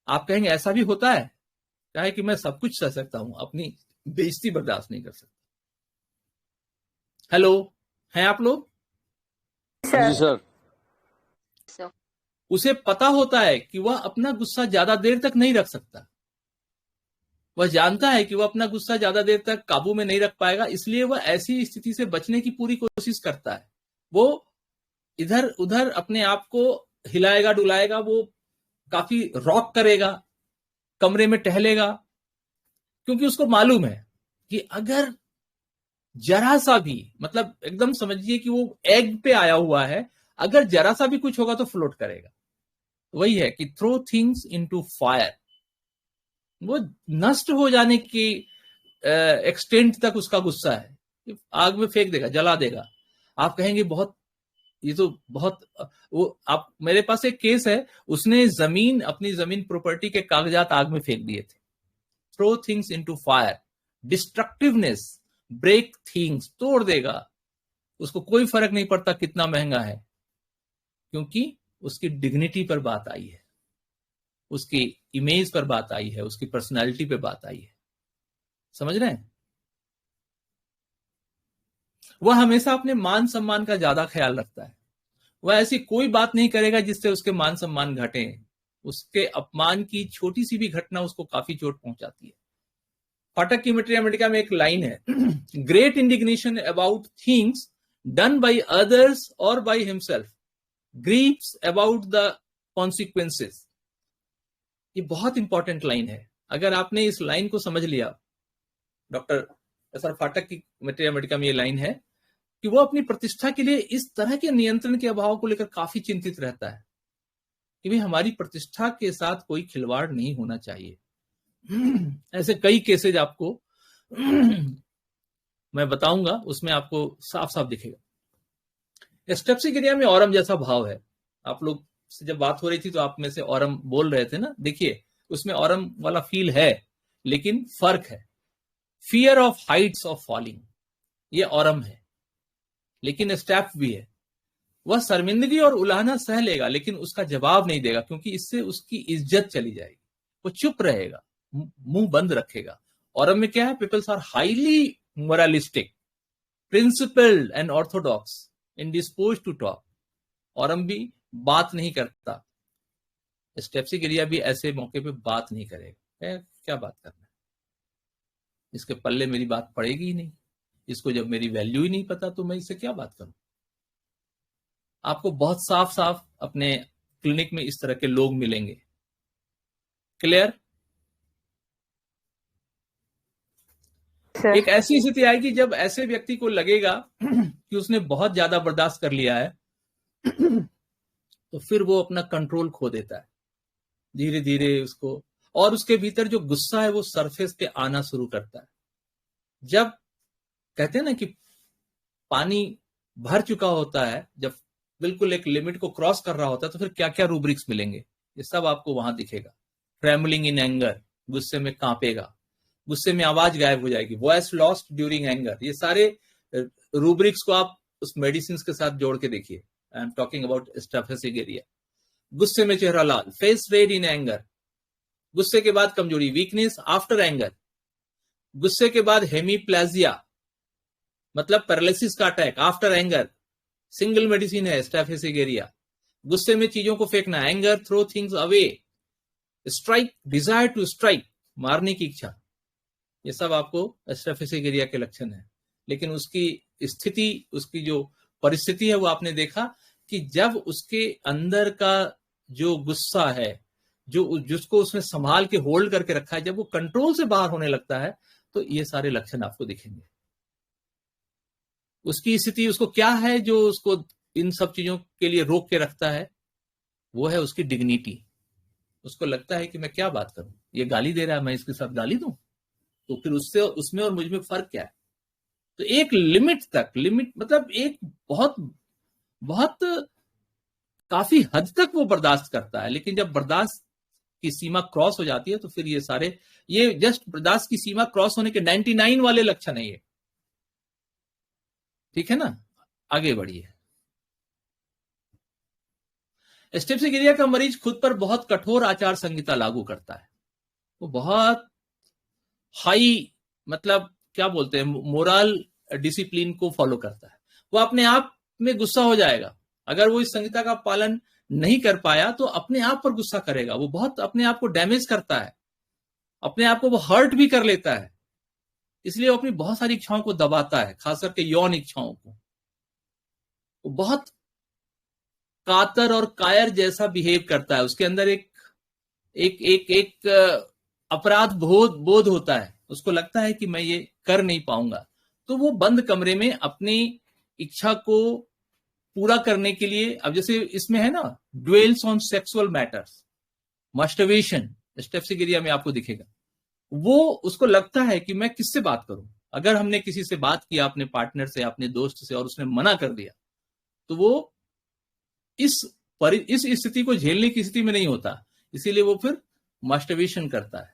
Speaker 2: आप कहेंगे ऐसा भी होता है, क्या है कि मैं सब कुछ सह सकता हूं, अपनी बेइज्जती बर्दाश्त नहीं कर सकता। हेलो, हैं आप लोग?
Speaker 5: जी सर।
Speaker 2: उसे पता होता है कि वह अपना गुस्सा ज्यादा देर तक नहीं रख सकता। वह जानता है कि वह अपना गुस्सा ज्यादा देर तक काबू में नहीं रख पाएगा, इसलिए वह ऐसी स्थिति से बचने की पूरी कोशिश करता है। वो इधर उधर अपने आप को हिलाएगा डुलाएगा, वो काफी रॉक करेगा, कमरे में टहलेगा, क्योंकि उसको मालूम है कि अगर जरा सा भी, मतलब एकदम समझिए कि वो एग पे आया हुआ है, अगर जरा सा भी कुछ होगा तो फ्लोट करेगा। वही है कि थ्रो थिंग्स इनटू फायर। वो नष्ट हो जाने की एक्सटेंट तक उसका गुस्सा है, आग में फेंक देगा, जला देगा। आप कहेंगे बहुत, ये तो बहुत, वो आप, मेरे पास एक केस है, उसने जमीन, अपनी जमीन प्रॉपर्टी के कागजात आग में फेंक दिए थे। Throw things into fire, destructiveness, break things, तोड़ देगा। उसको कोई फर्क नहीं पड़ता कितना महंगा है, क्योंकि उसकी डिग्निटी पर बात आई है, उसकी इमेज पर बात आई है, उसकी पर्सनालिटी पे बात आई है। समझ रहे हैं? वह हमेशा अपने मान सम्मान का ज्यादा ख्याल रखता है। वह ऐसी कोई बात नहीं करेगा जिससे उसके मान सम्मान घटे। उसके अपमान की छोटी सी भी घटना उसको काफी चोट पहुंचाती है। फाटक की मैथमेटिका में एक लाइन है, great indignation about things done by others और by himself, grieves about the consequences. ये बहुत इंपॉर्टेंट लाइन है। अगर आपने इस लाइन को समझ लिया, डॉक्टर एस.आर. फाटक की मैथमेटिका में ये लाइन है कि वो अपनी प्रतिष्ठा के लिए इस तरह के नियंत्रण के अभाव को लेकर काफी चिंतित रहता है कि भाई हमारी प्रतिष्ठा के साथ कोई खिलवाड़ नहीं होना चाहिए। ऐसे कई केसेज आपको मैं बताऊंगा, उसमें आपको साफ साफ दिखेगा। स्टेप्सिकेरिया में औरम जैसा भाव है। आप लोग से जब बात हो रही थी तो आप में से औरम बोल रहे थे ना, देखिए उसमें औरम वाला फील है, लेकिन फर्क है। Fear of Heights of falling, ये औरम है, लेकिन स्टेप भी है। वह शर्मिंदगी और उलाहना सह लेगा, लेकिन उसका जवाब नहीं देगा, क्योंकि इससे उसकी इज्जत चली जाएगी। वो चुप रहेगा, मुंह बंद रखेगा। औरम में क्या है? Peoples are highly moralistic, principled and orthodox, indispose to talk. Aurum भी बात नहीं करता। स्टेप्सिगेरिया भी ऐसे मौके पे बात नहीं करेगा। क्या बात करना है, इसके पल्ले मेरी बात पड़ेगी ही नहीं। इसको जब मेरी वैल्यू ही नहीं पता तो मैं इससे क्या बात करूं। आपको बहुत साफ साफ अपने क्लिनिक में इस तरह के लोग मिलेंगे। क्लियर? एक ऐसी स्थिति आएगी जब ऐसे व्यक्ति को लगेगा कि उसने बहुत ज्यादा बर्दाश्त कर लिया है, तो फिर वो अपना कंट्रोल खो देता है धीरे धीरे उसको, और उसके भीतर जो गुस्सा है वो सरफेस पे आना शुरू करता है। जब कहते हैं ना कि पानी भर चुका होता है, जब बिल्कुल एक लिमिट को क्रॉस कर रहा होता है, तो फिर क्या क्या रूब्रिक्स मिलेंगे, ये सब आपको वहां दिखेगा। ट्रेमलिंग इन एंगर, गुस्से में कांपेगा, गुस्से में आवाज गायब हो जाएगी, वॉइस लॉस्ट ड्यूरिंग एंगर। ये सारे रूब्रिक्स को आप उस मेडिसिन के साथ जोड़ के देखिए। I am talking about staphysagria. गुस्से में चेहरा लाल, फेस रेड इन एंगर। गुस्से के बाद कमजोरी, वीकनेस आफ्टर एंगर। गुस्से के बाद हेमीप्लेजिया, मतलब पैरालिसिस का attack after anger. Single medicine है स्टेप्सिगेरिया। गुस्से में चीजों को फेंकना, anger, throw things away. Strike, desire to strike, मारने की इच्छा। ये सब आपको स्टेप्सिगेरिया के लक्षण है। लेकिन उसकी स्थिति, उसकी जो परिस्थिति है, वो आपने देखा कि जब उसके अंदर का जो गुस्सा है, जिसको उसने संभाल के होल्ड करके रखा है, जब वो कंट्रोल से बाहर होने लगता है, तो ये सारे लक्षण आपको दिखेंगे। उसकी स्थिति, उसको क्या है जो उसको इन सब चीजों के लिए रोक के रखता है? वो है उसकी डिग्निटी। उसको लगता है कि मैं क्या बात करूं, ये गाली दे रहा है, मैं इसके साथ गाली दूं, तो फिर उससे, उसमें और मुझ में फर्क क्या है? तो एक लिमिट तक, लिमिट मतलब एक बहुत बहुत काफी हद तक वो बर्दाश्त करता है। लेकिन जब बर्दाश्त की सीमा क्रॉस हो जाती है, तो फिर ये सारे, ये जस्ट बर्दाश्त की सीमा क्रॉस होने के 99 वाले लक्षण है ये। ठीक है ना? आगे बढ़िए। स्टेप्सिगेरिया का मरीज खुद पर बहुत कठोर आचार संहिता लागू करता है। वो बहुत हाई, मतलब क्या बोलते हैं, मोरल डिसिप्लिन को फॉलो करता है। वो अपने आप में गुस्सा हो जाएगा अगर वो इस संहिता का पालन नहीं कर पाया, तो अपने आप पर गुस्सा करेगा। वो बहुत अपने आप को डैमेज करता है, अपने आप को वो हर्ट भी कर लेता है। इसलिए वो अपनी बहुत सारी इच्छाओं को दबाता है, खास करके यौन इच्छाओं को। वो बहुत कातर और कायर जैसा बिहेव करता है। उसके अंदर एक एक एक एक अपराध बोध होता है। उसको लगता है कि मैं ये कर नहीं पाऊंगा, तो वो बंद कमरे में अपनी इच्छा को पूरा करने के लिए, अब जैसे इसमें है ना, dwells on sexual matters, masturbation, staphysagria में आपको दिखेगा। वो, उसको लगता है कि मैं किससे बात करूं। अगर हमने किसी से बात किया, अपने पार्टनर से, अपने दोस्त से, और उसने मना कर दिया, तो वो इस स्थिति को झेलने की स्थिति में नहीं होता। इसीलिए वो फिर मास्टरबेशन करता है।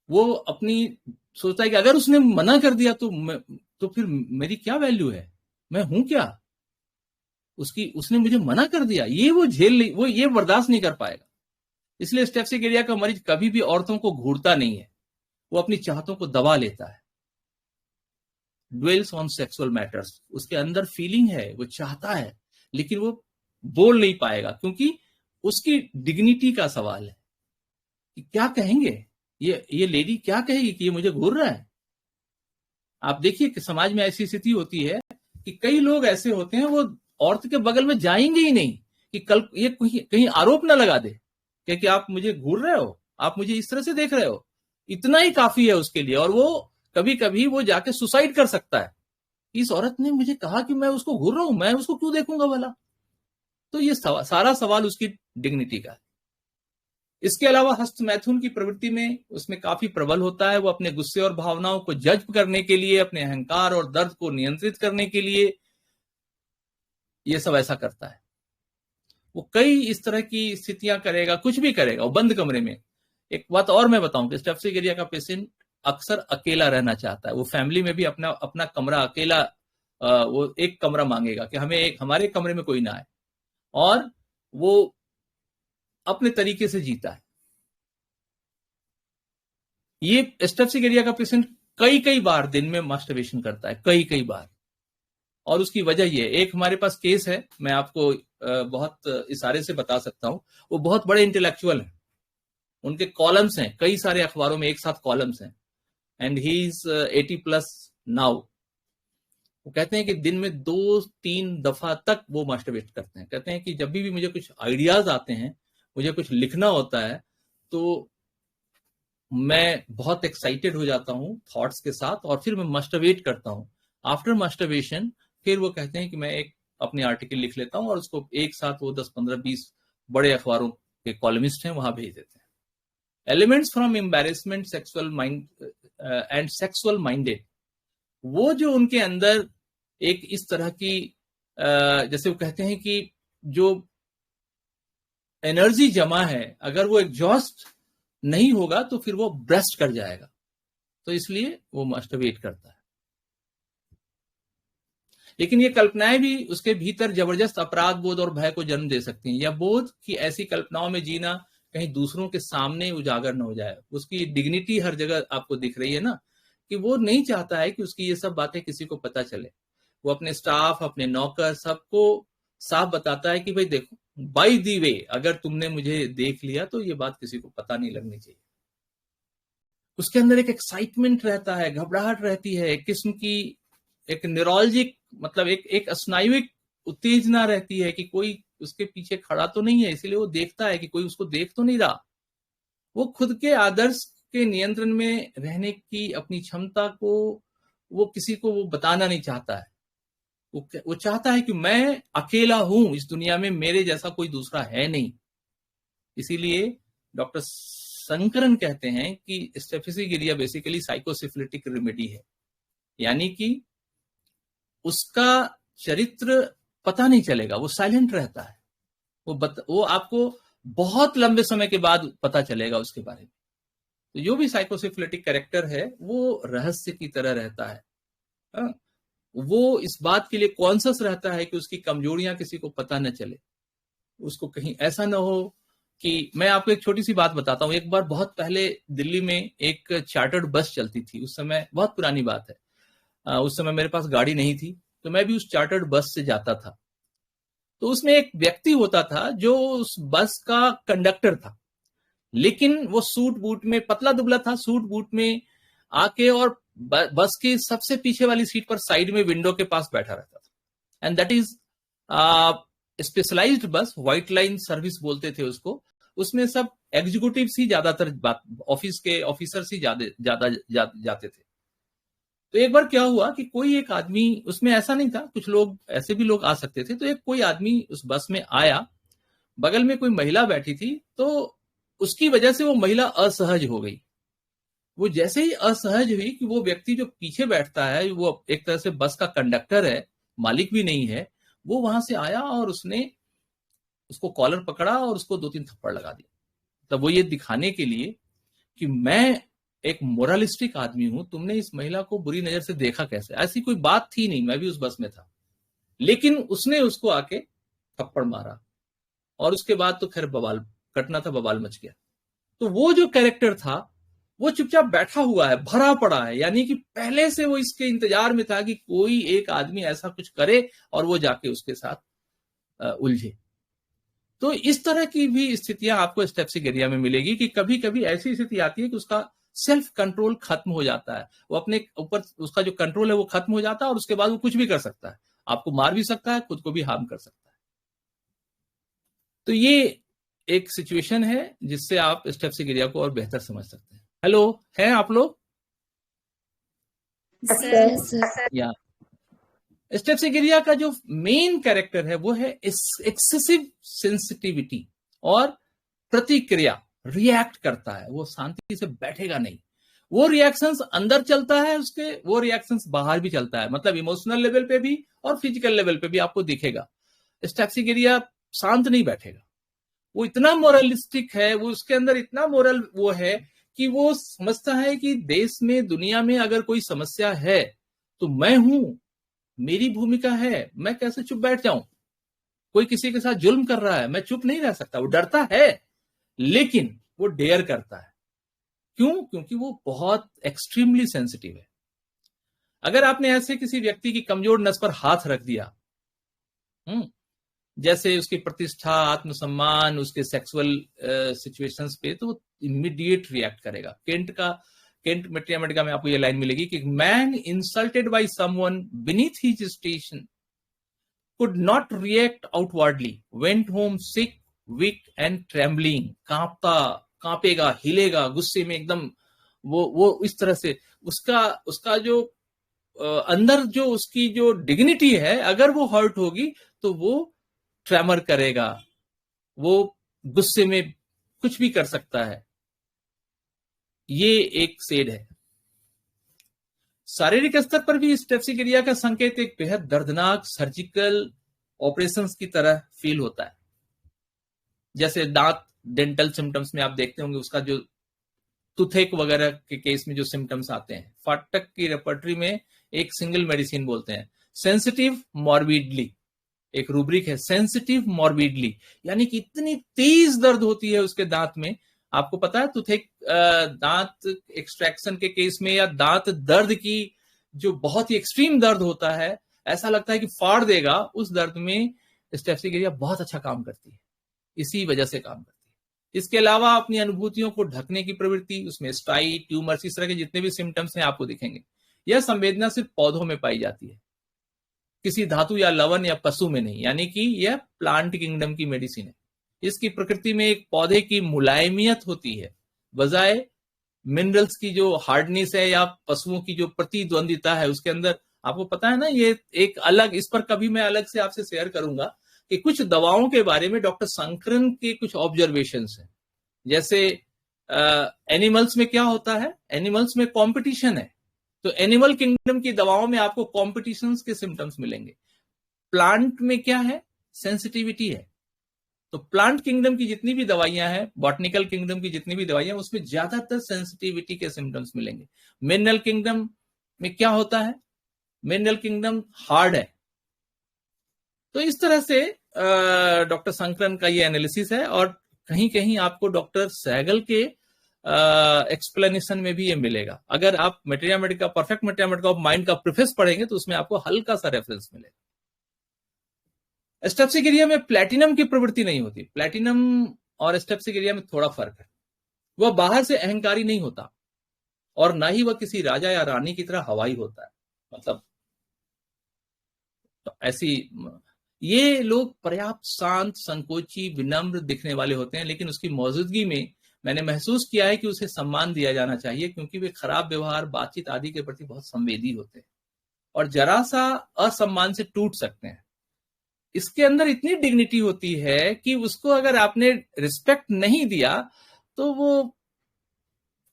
Speaker 2: वो अपनी सोचता है कि अगर उसने मना कर दिया तो फिर मेरी क्या वैल्यू है, मैं हूं क्या, उसने मुझे मना कर दिया, ये वो झेल नहीं, वो ये बर्दाश्त नहीं कर पाएगा। इसलिए स्टेप्सिगेरिया का मरीज कभी भी औरतों को घूरता नहीं है, वो अपनी चाहतों को दबा लेता है। ड्वेल्स ऑन सेक्सुअल मैटर्स, उसके अंदर फीलिंग है, वो चाहता है, लेकिन वो बोल नहीं पाएगा, क्योंकि उसकी डिग्निटी का सवाल है कि क्या कहेंगे, ये लेडी क्या कहेगी कि ये मुझे घूर रहा है। आप देखिए कि समाज में ऐसी स्थिति होती है कि कई लोग ऐसे होते हैं, वो औरत के बगल में जाएंगे ही नहीं कि कल ये कहीं आरोप ना लगा दे कि आप मुझे घूर रहे हो, आप मुझे इस तरह से देख रहे हो। इतना ही काफी है उसके लिए। और वो कभी कभी वो जाके सुसाइड कर सकता है। इस औरत ने मुझे कहा कि मैं उसको घूर रहा हूं, मैं उसको क्यों देखूंगा भला। तो ये सारा सवाल उसकी डिग्निटी का है। इसके अलावा हस्त मैथुन की प्रवृत्ति में उसमें काफी प्रबल होता है। वो अपने गुस्से और भावनाओं को जज्ब करने के लिए, अपने अहंकार और दर्द को नियंत्रित करने के लिए ये सब ऐसा करता है। वो कई इस तरह की स्थितियां करेगा, कुछ भी करेगा, वो बंद कमरे में। एक बात और मैं बताऊं कि स्टेप्सिगेरिया का पेशेंट अक्सर अकेला रहना चाहता है। वो फैमिली में भी अपना अपना कमरा अकेला, वो एक कमरा मांगेगा कि हमारे कमरे में कोई ना आए, और वो अपने तरीके से जीता है। ये स्टेप्सिगेरिया का पेशेंट कई कई बार दिन में मास्टरबेशन करता है, कई कई बार। और उसकी वजह ये, एक हमारे पास केस है, मैं आपको बहुत इशारे से बता सकता हूं। वो बहुत बड़े इंटेलेक्चुअल हैं, उनके कॉलम्स हैं, कई सारे अखबारों में एक साथ कॉलम्स हैं, एंड ही इज 80+ नाउ। वो कहते हैं कि दिन में 2-3 दफा तक वो मास्टरबेट करते हैं। कहते हैं कि जब भी मुझे कुछ आइडियाज आते हैं, मुझे कुछ लिखना होता है, तो मैं बहुत एक्साइटेड हो जाता हूं थॉट्स के साथ, और फिर मैं मास्टरबेट करता हूं। आफ्टर मास्टरबेशन फिर वो कहते हैं कि मैं एक अपनी आर्टिकल लिख लेता हूं, और उसको एक साथ वो 10, 15, 20 बड़े अखबारों के कॉलमिस्ट हैं वहां भेज देते हैं। Elements from embarrassment, sexual mind and sexual minded, वो जो उनके अंदर एक इस तरह की जैसे वो कहते हैं कि जो एनर्जी जमा है, अगर वो एग्जॉस्ट नहीं होगा तो फिर वो ब्रस्ट कर जाएगा, तो इसलिए वो मास्टरबेट करता है। लेकिन ये कल्पनाएं भी उसके भीतर जबरदस्त अपराध बोध और भय को जन्म दे सकती हैं, या बोध की ऐसी कल्पनाओं में जीना कहीं दूसरों के सामने उजागर न हो जाए। उसकी डिग्निटी हर जगह आपको दिख रही है ना, कि वो नहीं चाहता है कि उसकी ये सब बातें किसी को पता चले। वो अपने स्टाफ, अपने नौकर, सबको साफ बताता है कि भाई देखो, बाय द वे, अगर तुमने मुझे देख लिया तो ये बात किसी को पता नहीं लगनी चाहिए। उसके अंदर एक एक्साइटमेंट रहता है, घबराहट रहती है, एक किस्म की एक न्यूरोलॉजिक, मतलब एक स्नायुविक उत्तेजना रहती है कि कोई उसके पीछे खड़ा तो नहीं है, इसलिए वो देखता है कि कोई उसको देख तो नहीं रहा। वो खुद के आदर्श के नियंत्रण में रहने की अपनी क्षमता को वो किसी को वो बताना नहीं चाहता है। वो चाहता है कि मैं अकेला हूं इस दुनिया में, मेरे जैसा कोई दूसरा है नहीं। इसीलिए डॉक्टर शंकरन कहते हैं कि स्टेप्सिगेरिया बेसिकली साइकोसिफिलिटिक रेमेडी है, यानी कि उसका चरित्र पता नहीं चलेगा, वो साइलेंट रहता है, वो आपको बहुत लंबे समय के बाद पता चलेगा उसके बारे में। तो जो भी साइकोसिफिलिटिक कैरेक्टर है वो रहस्य की तरह रहता है। वो इस बात के लिए कॉन्शियस रहता है कि उसकी कमजोरियां किसी को पता न चले, उसको कहीं ऐसा ना हो कि, मैं आपको एक छोटी सी बात बताता हूँ। एक बार बहुत पहले दिल्ली में एक चार्टर्ड बस चलती थी, उस समय, बहुत पुरानी बात है, उस समय मेरे पास गाड़ी नहीं थी, तो मैं भी उस चार्टर्ड बस से जाता था। तो उसमें एक व्यक्ति होता था जो उस बस का कंडक्टर था, लेकिन वो सूट बूट में, पतला दुबला था, सूट बूट में आके और बस की सबसे पीछे वाली सीट पर साइड में विंडो के पास बैठा रहता था। एंड दैट इज स्पेशलाइज्ड बस, व्हाइट लाइन सर्विस बोलते थे उसको। उसमें सब एग्जीक्यूटिव ही ज्यादातर ऑफिस के ऑफिसर्स ही ज्यादा जाते थे। तो एक बार क्या हुआ कि कोई एक आदमी, उसमें ऐसा नहीं था, कुछ लोग ऐसे भी लोग आ सकते थे, तो एक कोई आदमी उस बस में आया, बगल में कोई महिला बैठी थी, तो उसकी वजह से वो महिला असहज हो गई। वो जैसे ही असहज हुई कि वो व्यक्ति जो पीछे बैठता है, वो एक तरह से बस का कंडक्टर है, मालिक भी नहीं है, वो वहां से आया और उसने उसको कॉलर पकड़ा और उसको 2-3 थप्पड़ लगा दिया। तब वो ये दिखाने के लिए कि मैं एक मोरलिस्टिक आदमी हूं, तुमने इस महिला को बुरी नजर से देखा कैसे? ऐसी कोई बात थी नहीं, मैं भी उस बस में था, लेकिन उसने उसको आके थप्पड़ मारा, और उसके बाद तो खैर बवाल कटना था, बवाल मच गया। तो वो जो कैरेक्टर था वो चुपचाप बैठा हुआ है, भरा पड़ा है, यानी कि पहले से वो इसके इंतजार में था कि कोई एक आदमी ऐसा कुछ करे और वो जाके उसके साथ उलझे। तो इस तरह की भी स्थितियां आपको स्टेप्सिगेरिया में मिलेगी कि कभी कभी ऐसी स्थिति आती है कि उसका सेल्फ कंट्रोल खत्म हो जाता है, वो अपने ऊपर, उसका जो कंट्रोल है वो खत्म हो जाता है, और उसके बाद वो कुछ भी कर सकता है, आपको मार भी सकता है, खुद को भी हार्म कर सकता है। तो ये एक सिचुएशन है जिससे आप स्टेप्सिगेरिया को और बेहतर समझ सकते हैं। हेलो, हैं आप लोग? या स्टेप्सिगेरिया का जो मेन कैरेक्टर है वो है एक्सेसिव सेंसिटिविटी और प्रतिक्रिया, रिएक्ट करता है, वो शांति से बैठेगा नहीं। वो रिएक्शंस अंदर चलता है उसके, वो रिएक्शंस बाहर भी चलता है, मतलब इमोशनल लेवल पे भी और फिजिकल लेवल पे भी आपको दिखेगा। स्टेप्सिगेरिया शांत नहीं बैठेगा, वो इतना मोरलिस्टिक है, वो उसके अंदर इतना मोरल वो है कि वो समझता है कि देश में, दुनिया में अगर कोई समस्या है तो मैं हूं, मेरी भूमिका है, मैं कैसे चुप बैठ जाऊं। कोई किसी के साथ जुल्म कर रहा है, मैं चुप नहीं रह सकता। वो डरता है, लेकिन वो डेयर करता है। क्यों? क्योंकि वो बहुत एक्सट्रीमली सेंसिटिव है। अगर आपने ऐसे किसी व्यक्ति की कमजोर नस पर हाथ रख दिया, जैसे उसकी प्रतिष्ठा, आत्मसम्मान, उसके सेक्सुअल सिचुएशंस पे, तो वो इमीडिएट रिएक्ट करेगा। केंट मैट्रियामेटिका में आपको ये लाइन मिलेगी कि man insulted by someone beneath his station could not react outwardly, went home sick, weak and trembling, कांपेगा, हिलेगा, गुस्से में एकदम, वो इस तरह से उसका जो अंदर जो उसकी जो डिग्निटी है, अगर वो हर्ट होगी तो वो ट्रेमर करेगा, वो गुस्से में कुछ भी कर सकता है। ये एक सेड है। शारीरिक स्तर पर भी स्टेप्सिकेरिया का संकेत एक बेहद दर्दनाक सर्जिकल ऑपरेशंस की तरह फील होता है। जैसे दांत, डेंटल सिम्टम्स में आप देखते होंगे, उसका जो टूथेक वगैरह के केस में जो सिम्टम्स आते हैं, फाटक की रेपर्टरी में एक सिंगल मेडिसिन बोलते हैं सेंसिटिव मॉर्बिडली, एक रूब्रिक है सेंसिटिव मॉर्बिडली, यानी कि इतनी तेज दर्द होती है उसके दांत में। आपको पता है टूथेक, दांत एक्सट्रैक्शन के केस में या दांत दर्द की जो बहुत ही एक्सट्रीम दर्द होता है, ऐसा लगता है कि फाड़ देगा, उस दर्द में स्टेप्सिकेरिया बहुत अच्छा काम करती है, इसी वजह से काम करती है। इसके अलावा अपनी अनुभूतियों को ढकने की प्रवृत्ति, उसमें स्टाई, ट्यूमर्स, इस तरह के जितने भी सिम्टम्स हैं आपको दिखेंगे। यह संवेदना सिर्फ पौधों में पाई जाती है, किसी धातु या लवण या पशु में नहीं, यानी कि यह प्लांट किंगडम की मेडिसिन है। इसकी प्रकृति में एक पौधे की मुलायमियत होती है, बजाय मिनरल्स की जो हार्डनेस है या पशुओं की जो प्रतिद्वंदिता है उसके अंदर। आपको पता है ना, ये एक अलग, इस पर कभी मैं अलग से आपसे शेयर करूंगा कि कुछ दवाओं के बारे में डॉक्टर संकरन के कुछ ऑब्जर्वेशंस हैं। जैसे एनिमल्स में क्या होता है, एनिमल्स में कॉम्पिटिशन है, तो एनिमल किंगडम की दवाओं में आपको कॉम्पिटिशन के सिम्टम्स मिलेंगे। प्लांट में क्या है, सेंसिटिविटी है। तो प्लांट किंगडम की जितनी भी दवाइयां हैं, बॉटनिकल किंगडम की जितनी भी दवाइयां, उसमें ज्यादातर सेंसिटिविटी के सिम्टम्स मिलेंगे। मिनरल किंगडम में क्या होता है, मिनरल किंगडम हार्ड है। तो इस तरह से डॉक्टर संकरन का ये एनालिसिस है, और कहीं कहीं आपको डॉक्टर सहगल के एक्सप्लेनेशन में भी ये मिलेगा। अगर आप materia Medica, perfect materia Medica of mind का प्रीफेस पढ़ेंगे तो उसमें आपको हल्का सा रेफरेंस मिलेगा। स्टेप्सिकेरिया में प्लैटिनम की प्रवृत्ति नहीं होती। प्लैटिनम और स्टेप्सिकेरिया में थोड़ा फर्क है। वह बाहर से अहंकारी नहीं होता, और ना ही वह किसी राजा या रानी की तरह हवाई होता है। मतलब तो ऐसी, ये लोग पर्याप्त शांत, संकोची, विनम्र दिखने वाले होते हैं, लेकिन उसकी मौजूदगी में मैंने महसूस किया है कि उसे सम्मान दिया जाना चाहिए, क्योंकि वे खराब व्यवहार, बातचीत आदि के प्रति बहुत संवेदी होते हैं और जरा सा असम्मान से टूट सकते हैं। इसके अंदर इतनी डिग्निटी होती है कि उसको अगर आपने रिस्पेक्ट नहीं दिया तो वो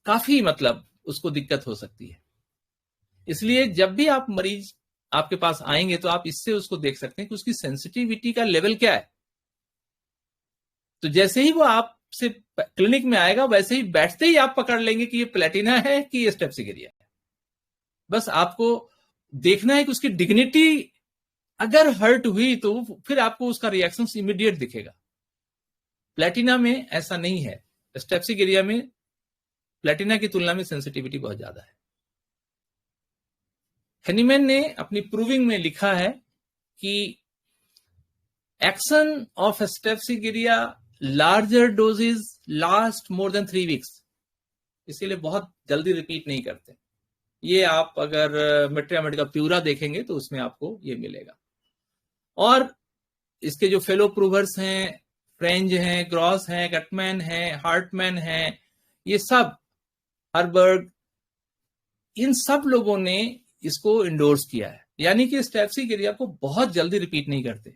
Speaker 2: काफी, मतलब उसको दिक्कत हो सकती है। इसलिए जब भी आप मरीज आपके पास आएंगे तो आप इससे उसको देख सकते हैं कि उसकी सेंसिटिविटी का लेवल क्या है। तो जैसे ही वो आपसे क्लिनिक में आएगा, वैसे ही बैठते ही आप पकड़ लेंगे कि ये प्लैटिना है कि ये स्टेप्सिकेरिया है। बस आपको देखना है कि उसकी डिग्निटी अगर हर्ट हुई तो फिर आपको उसका रिएक्शन इमीडिएट दिखेगा। प्लैटिना में ऐसा नहीं है। स्टेप्सिकेरिया में प्लैटिना की तुलना में सेंसिटिविटी बहुत ज्यादा है। हेनीमैन ने अपनी प्रूविंग में लिखा है कि action of staphysagria larger doses last more than 3 weeks, इसीलिए बहुत जल्दी रिपीट नहीं करते। ये आप अगर मटेरिया मेडिका प्यूरा देखेंगे तो उसमें आपको ये मिलेगा। और इसके जो फेलो प्रूवर्स हैं, फ्रेंज हैं, ग्रॉस हैं, कटमैन हैं, हार्टमैन हैं, ये सब, हरबर्ग, इन सब लोगों ने इसको इंडोर्स किया है। यानी कि स्टेप्सिकेरिया को बहुत जल्दी रिपीट नहीं करते,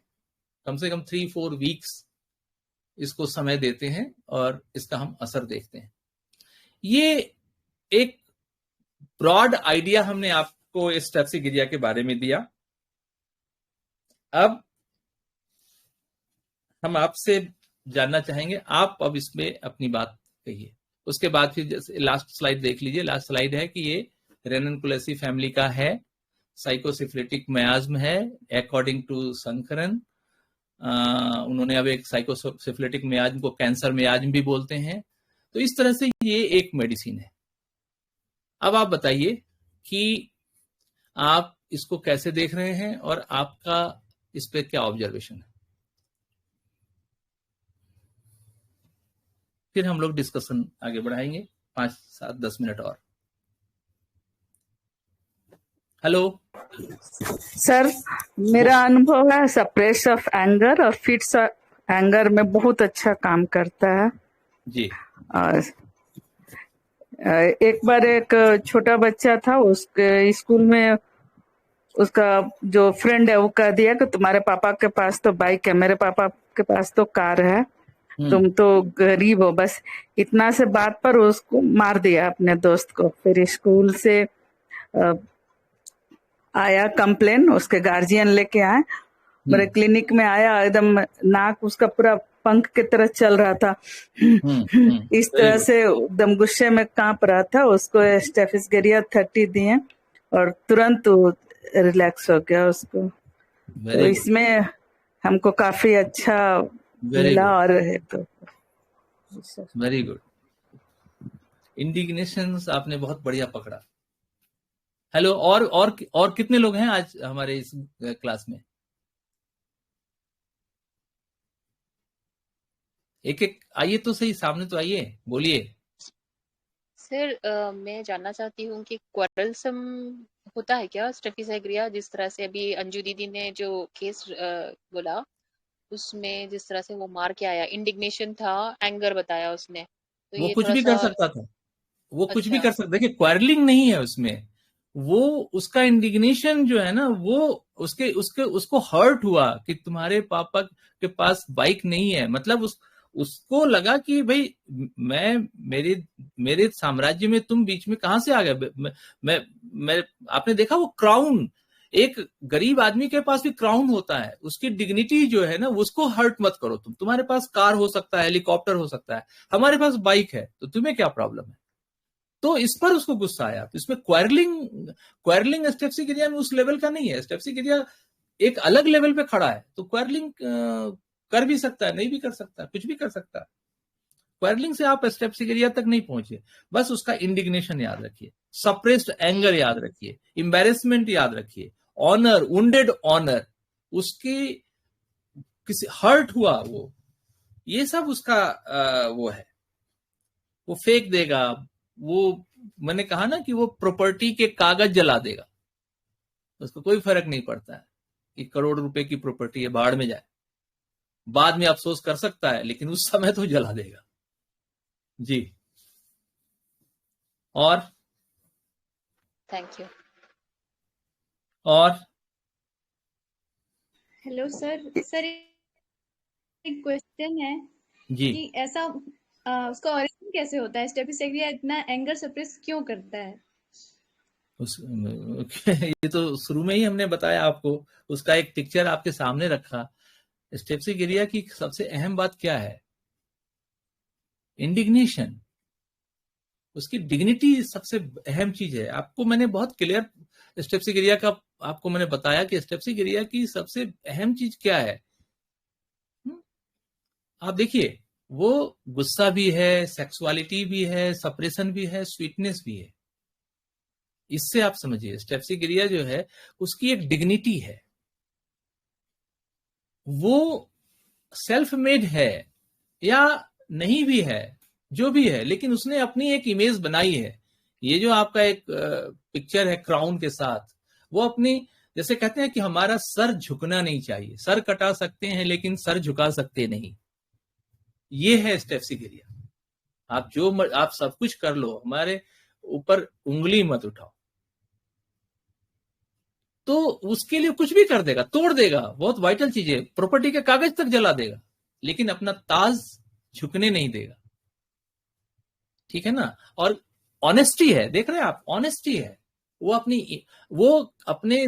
Speaker 2: कम से कम 3-4 वीक्स इसको समय देते हैं और इसका हम असर देखते हैं। ये एक ब्रॉड आइडिया हमने आपको स्टेप्सिकेरिया के बारे में दिया। अब हम आपसे जानना चाहेंगे, आप अब इसमें अपनी बात कहिए। उसके बाद फिर लास्ट स्लाइड देख लीजिए। लास्ट स्लाइड है कि ये रेनन-कुलेसी फैमिली का है, साइकोसिफिलिटिक मियाज्म है अकॉर्डिंग टू शंकरन। उन्होंने अब एक साइकोसिफिलिटिक मियाज्म को कैंसर मियाज्म भी बोलते हैं। तो इस तरह से ये एक मेडिसिन है। अब आप बताइए कि आप इसको कैसे देख रहे हैं और आपका इस पे क्या ऑब्जर्वेशन है। फिर हम लोग डिस्कशन आगे बढ़ाएंगे 5, 7, 10 मिनट और। हेलो
Speaker 1: सर, मेरा अनुभव है सप्रेस ऑफ एंगर और फिट्स ऑफ एंगर में बहुत अच्छा काम करता है
Speaker 2: जी।
Speaker 1: और एक बार एक छोटा बच्चा था, उसके स्कूल में उसका जो फ्रेंड है वो कह दिया कि तुम्हारे पापा के पास तो बाइक है, मेरे पापा के पास तो कार है, तुम तो गरीब हो। बस इतना से बात पर उसको मार दिया अपने दोस्त को। फिर स्कूल से आया कंप्लेन, उसके गार्जियन लेके आए, मेरे क्लिनिक में आया, एकदम नाक उसका पूरा पंख की तरह चल रहा था। इस तरह से एकदम गुस्से में कांप रहा था। उसको स्टेफिसगेरिया 30 दिए और तुरंत रिलैक्स हो गया उसको। तो इसमें हमको काफी अच्छा मिला। और तो
Speaker 2: वेरी गुड, इंडिग्नेशंस आपने बहुत बढ़िया पकड़ा। हेलो, और कितने लोग हैं आज हमारे इस क्लास में? एक आइए तो सही, सामने तो आइए, बोलिए।
Speaker 7: सर मैं जानना चाहती हूँ कि क्वारलसम होता है क्या स्टेफिसगेरिया? जिस तरह से अभी अंजू दीदी ने जो केस बोला उसमें जिस तरह से वो मार के आया, इंडिग्नेशन था, एंगर बताया उसने, तो
Speaker 2: वो
Speaker 7: ये
Speaker 2: कुछ
Speaker 7: थोड़ा
Speaker 2: भी
Speaker 7: सा
Speaker 2: कर सकता था, वो कुछ भी
Speaker 7: अच्छा।
Speaker 2: कर सकता। देखिए क्वारलिंग नहीं है उसमें, वो उसका इंडिग्नेशन जो है ना, वो उसको हर्ट हुआ कि तुम्हारे पापा के पास बाइक नहीं है। मतलब उसको लगा कि भाई मेरे साम्राज्य में तुम बीच में कहां से आ गए। मैं आपने देखा वो क्राउन, एक गरीब आदमी के पास भी क्राउन होता है, उसकी डिग्निटी जो है ना उसको हर्ट मत करो। तुम्हारे पास कार हो सकता है, हेलीकॉप्टर हो सकता है, हमारे पास बाइक है, तो तुम्हें क्या प्रॉब्लम है? तो इस पर उसको गुस्सा आया। तो इसमें क्वारलिंग स्टेफिसगेरिया में उस लेवल का नहीं है। स्टेफिसगेरिया एक अलग लेवल पे खड़ा है। तो क्वारलिंग कर भी सकता है, नहीं भी कर सकता, कुछ भी कर सकता है। क्वारलिंग से आप स्टेफिसगेरिया तक नहीं पहुंचे। बस उसका इंडिग्नेशन याद रखिए, सप्रेस्ड एंगर याद रखिए, एम्बैरेसमेंट याद रखिए, ऑनर, वुंडेड ऑनर, उसकी किसी हर्ट हुआ, वो ये सब उसका वो है। वो फेंक देगा, वो मैंने कहा ना कि वो प्रॉपर्टी के कागज जला देगा, उसको कोई फर्क नहीं पड़ता है कि करोड़ रुपए की प्रॉपर्टी है, बाढ़ में जाए। बाद में अफसोस कर सकता है, लेकिन उस समय तो जला देगा जी। और
Speaker 7: थैंक यू।
Speaker 2: और
Speaker 3: हेलो सर, एक क्वेश्चन है
Speaker 2: जी,
Speaker 3: कि ऐसा उसका ओरिजिन कैसे होता है? स्टेफिसगेरिया इतना एंगर सप्रेस क्यों करता है?
Speaker 2: ये तो शुरू में ही हमने बताया आपको, उसका एक पिक्चर आपके सामने रखा। स्टेफिसगेरिया की सबसे अहम बात क्या है? इंडिग्नेशन, उसकी डिग्निटी सबसे अहम चीज है। आपको मैंने बहुत क्लियर स्टेफिसगेरिया का आपको मैंने बताया कि स्टेफिसगेरिया की सबसे अहम चीज क्या है। आप देखिए, वो गुस्सा भी है, सेक्सुअलिटी भी है, सप्रेशन भी है, स्वीटनेस भी है। इससे आप समझिए स्टेफिसगेरिया जो है उसकी एक डिग्निटी है। वो सेल्फ मेड है या नहीं भी है, जो भी है, लेकिन उसने अपनी एक इमेज बनाई है। ये जो आपका एक पिक्चर है क्राउन के साथ, वो अपनी, जैसे कहते हैं कि हमारा सर झुकना नहीं चाहिए, सर कटा सकते हैं लेकिन सर झुका सकते नहीं। ये है स्टेफिसगेरिया। आप सब कुछ कर लो, हमारे ऊपर उंगली मत उठाओ। तो उसके लिए कुछ भी कर देगा, तोड़ देगा, बहुत वाइटल चीजें, प्रॉपर्टी के कागज तक जला देगा, लेकिन अपना ताज झुकने नहीं देगा। ठीक है ना? और ऑनेस्टी है, देख रहे हैं आप, ऑनेस्टी है। वो अपने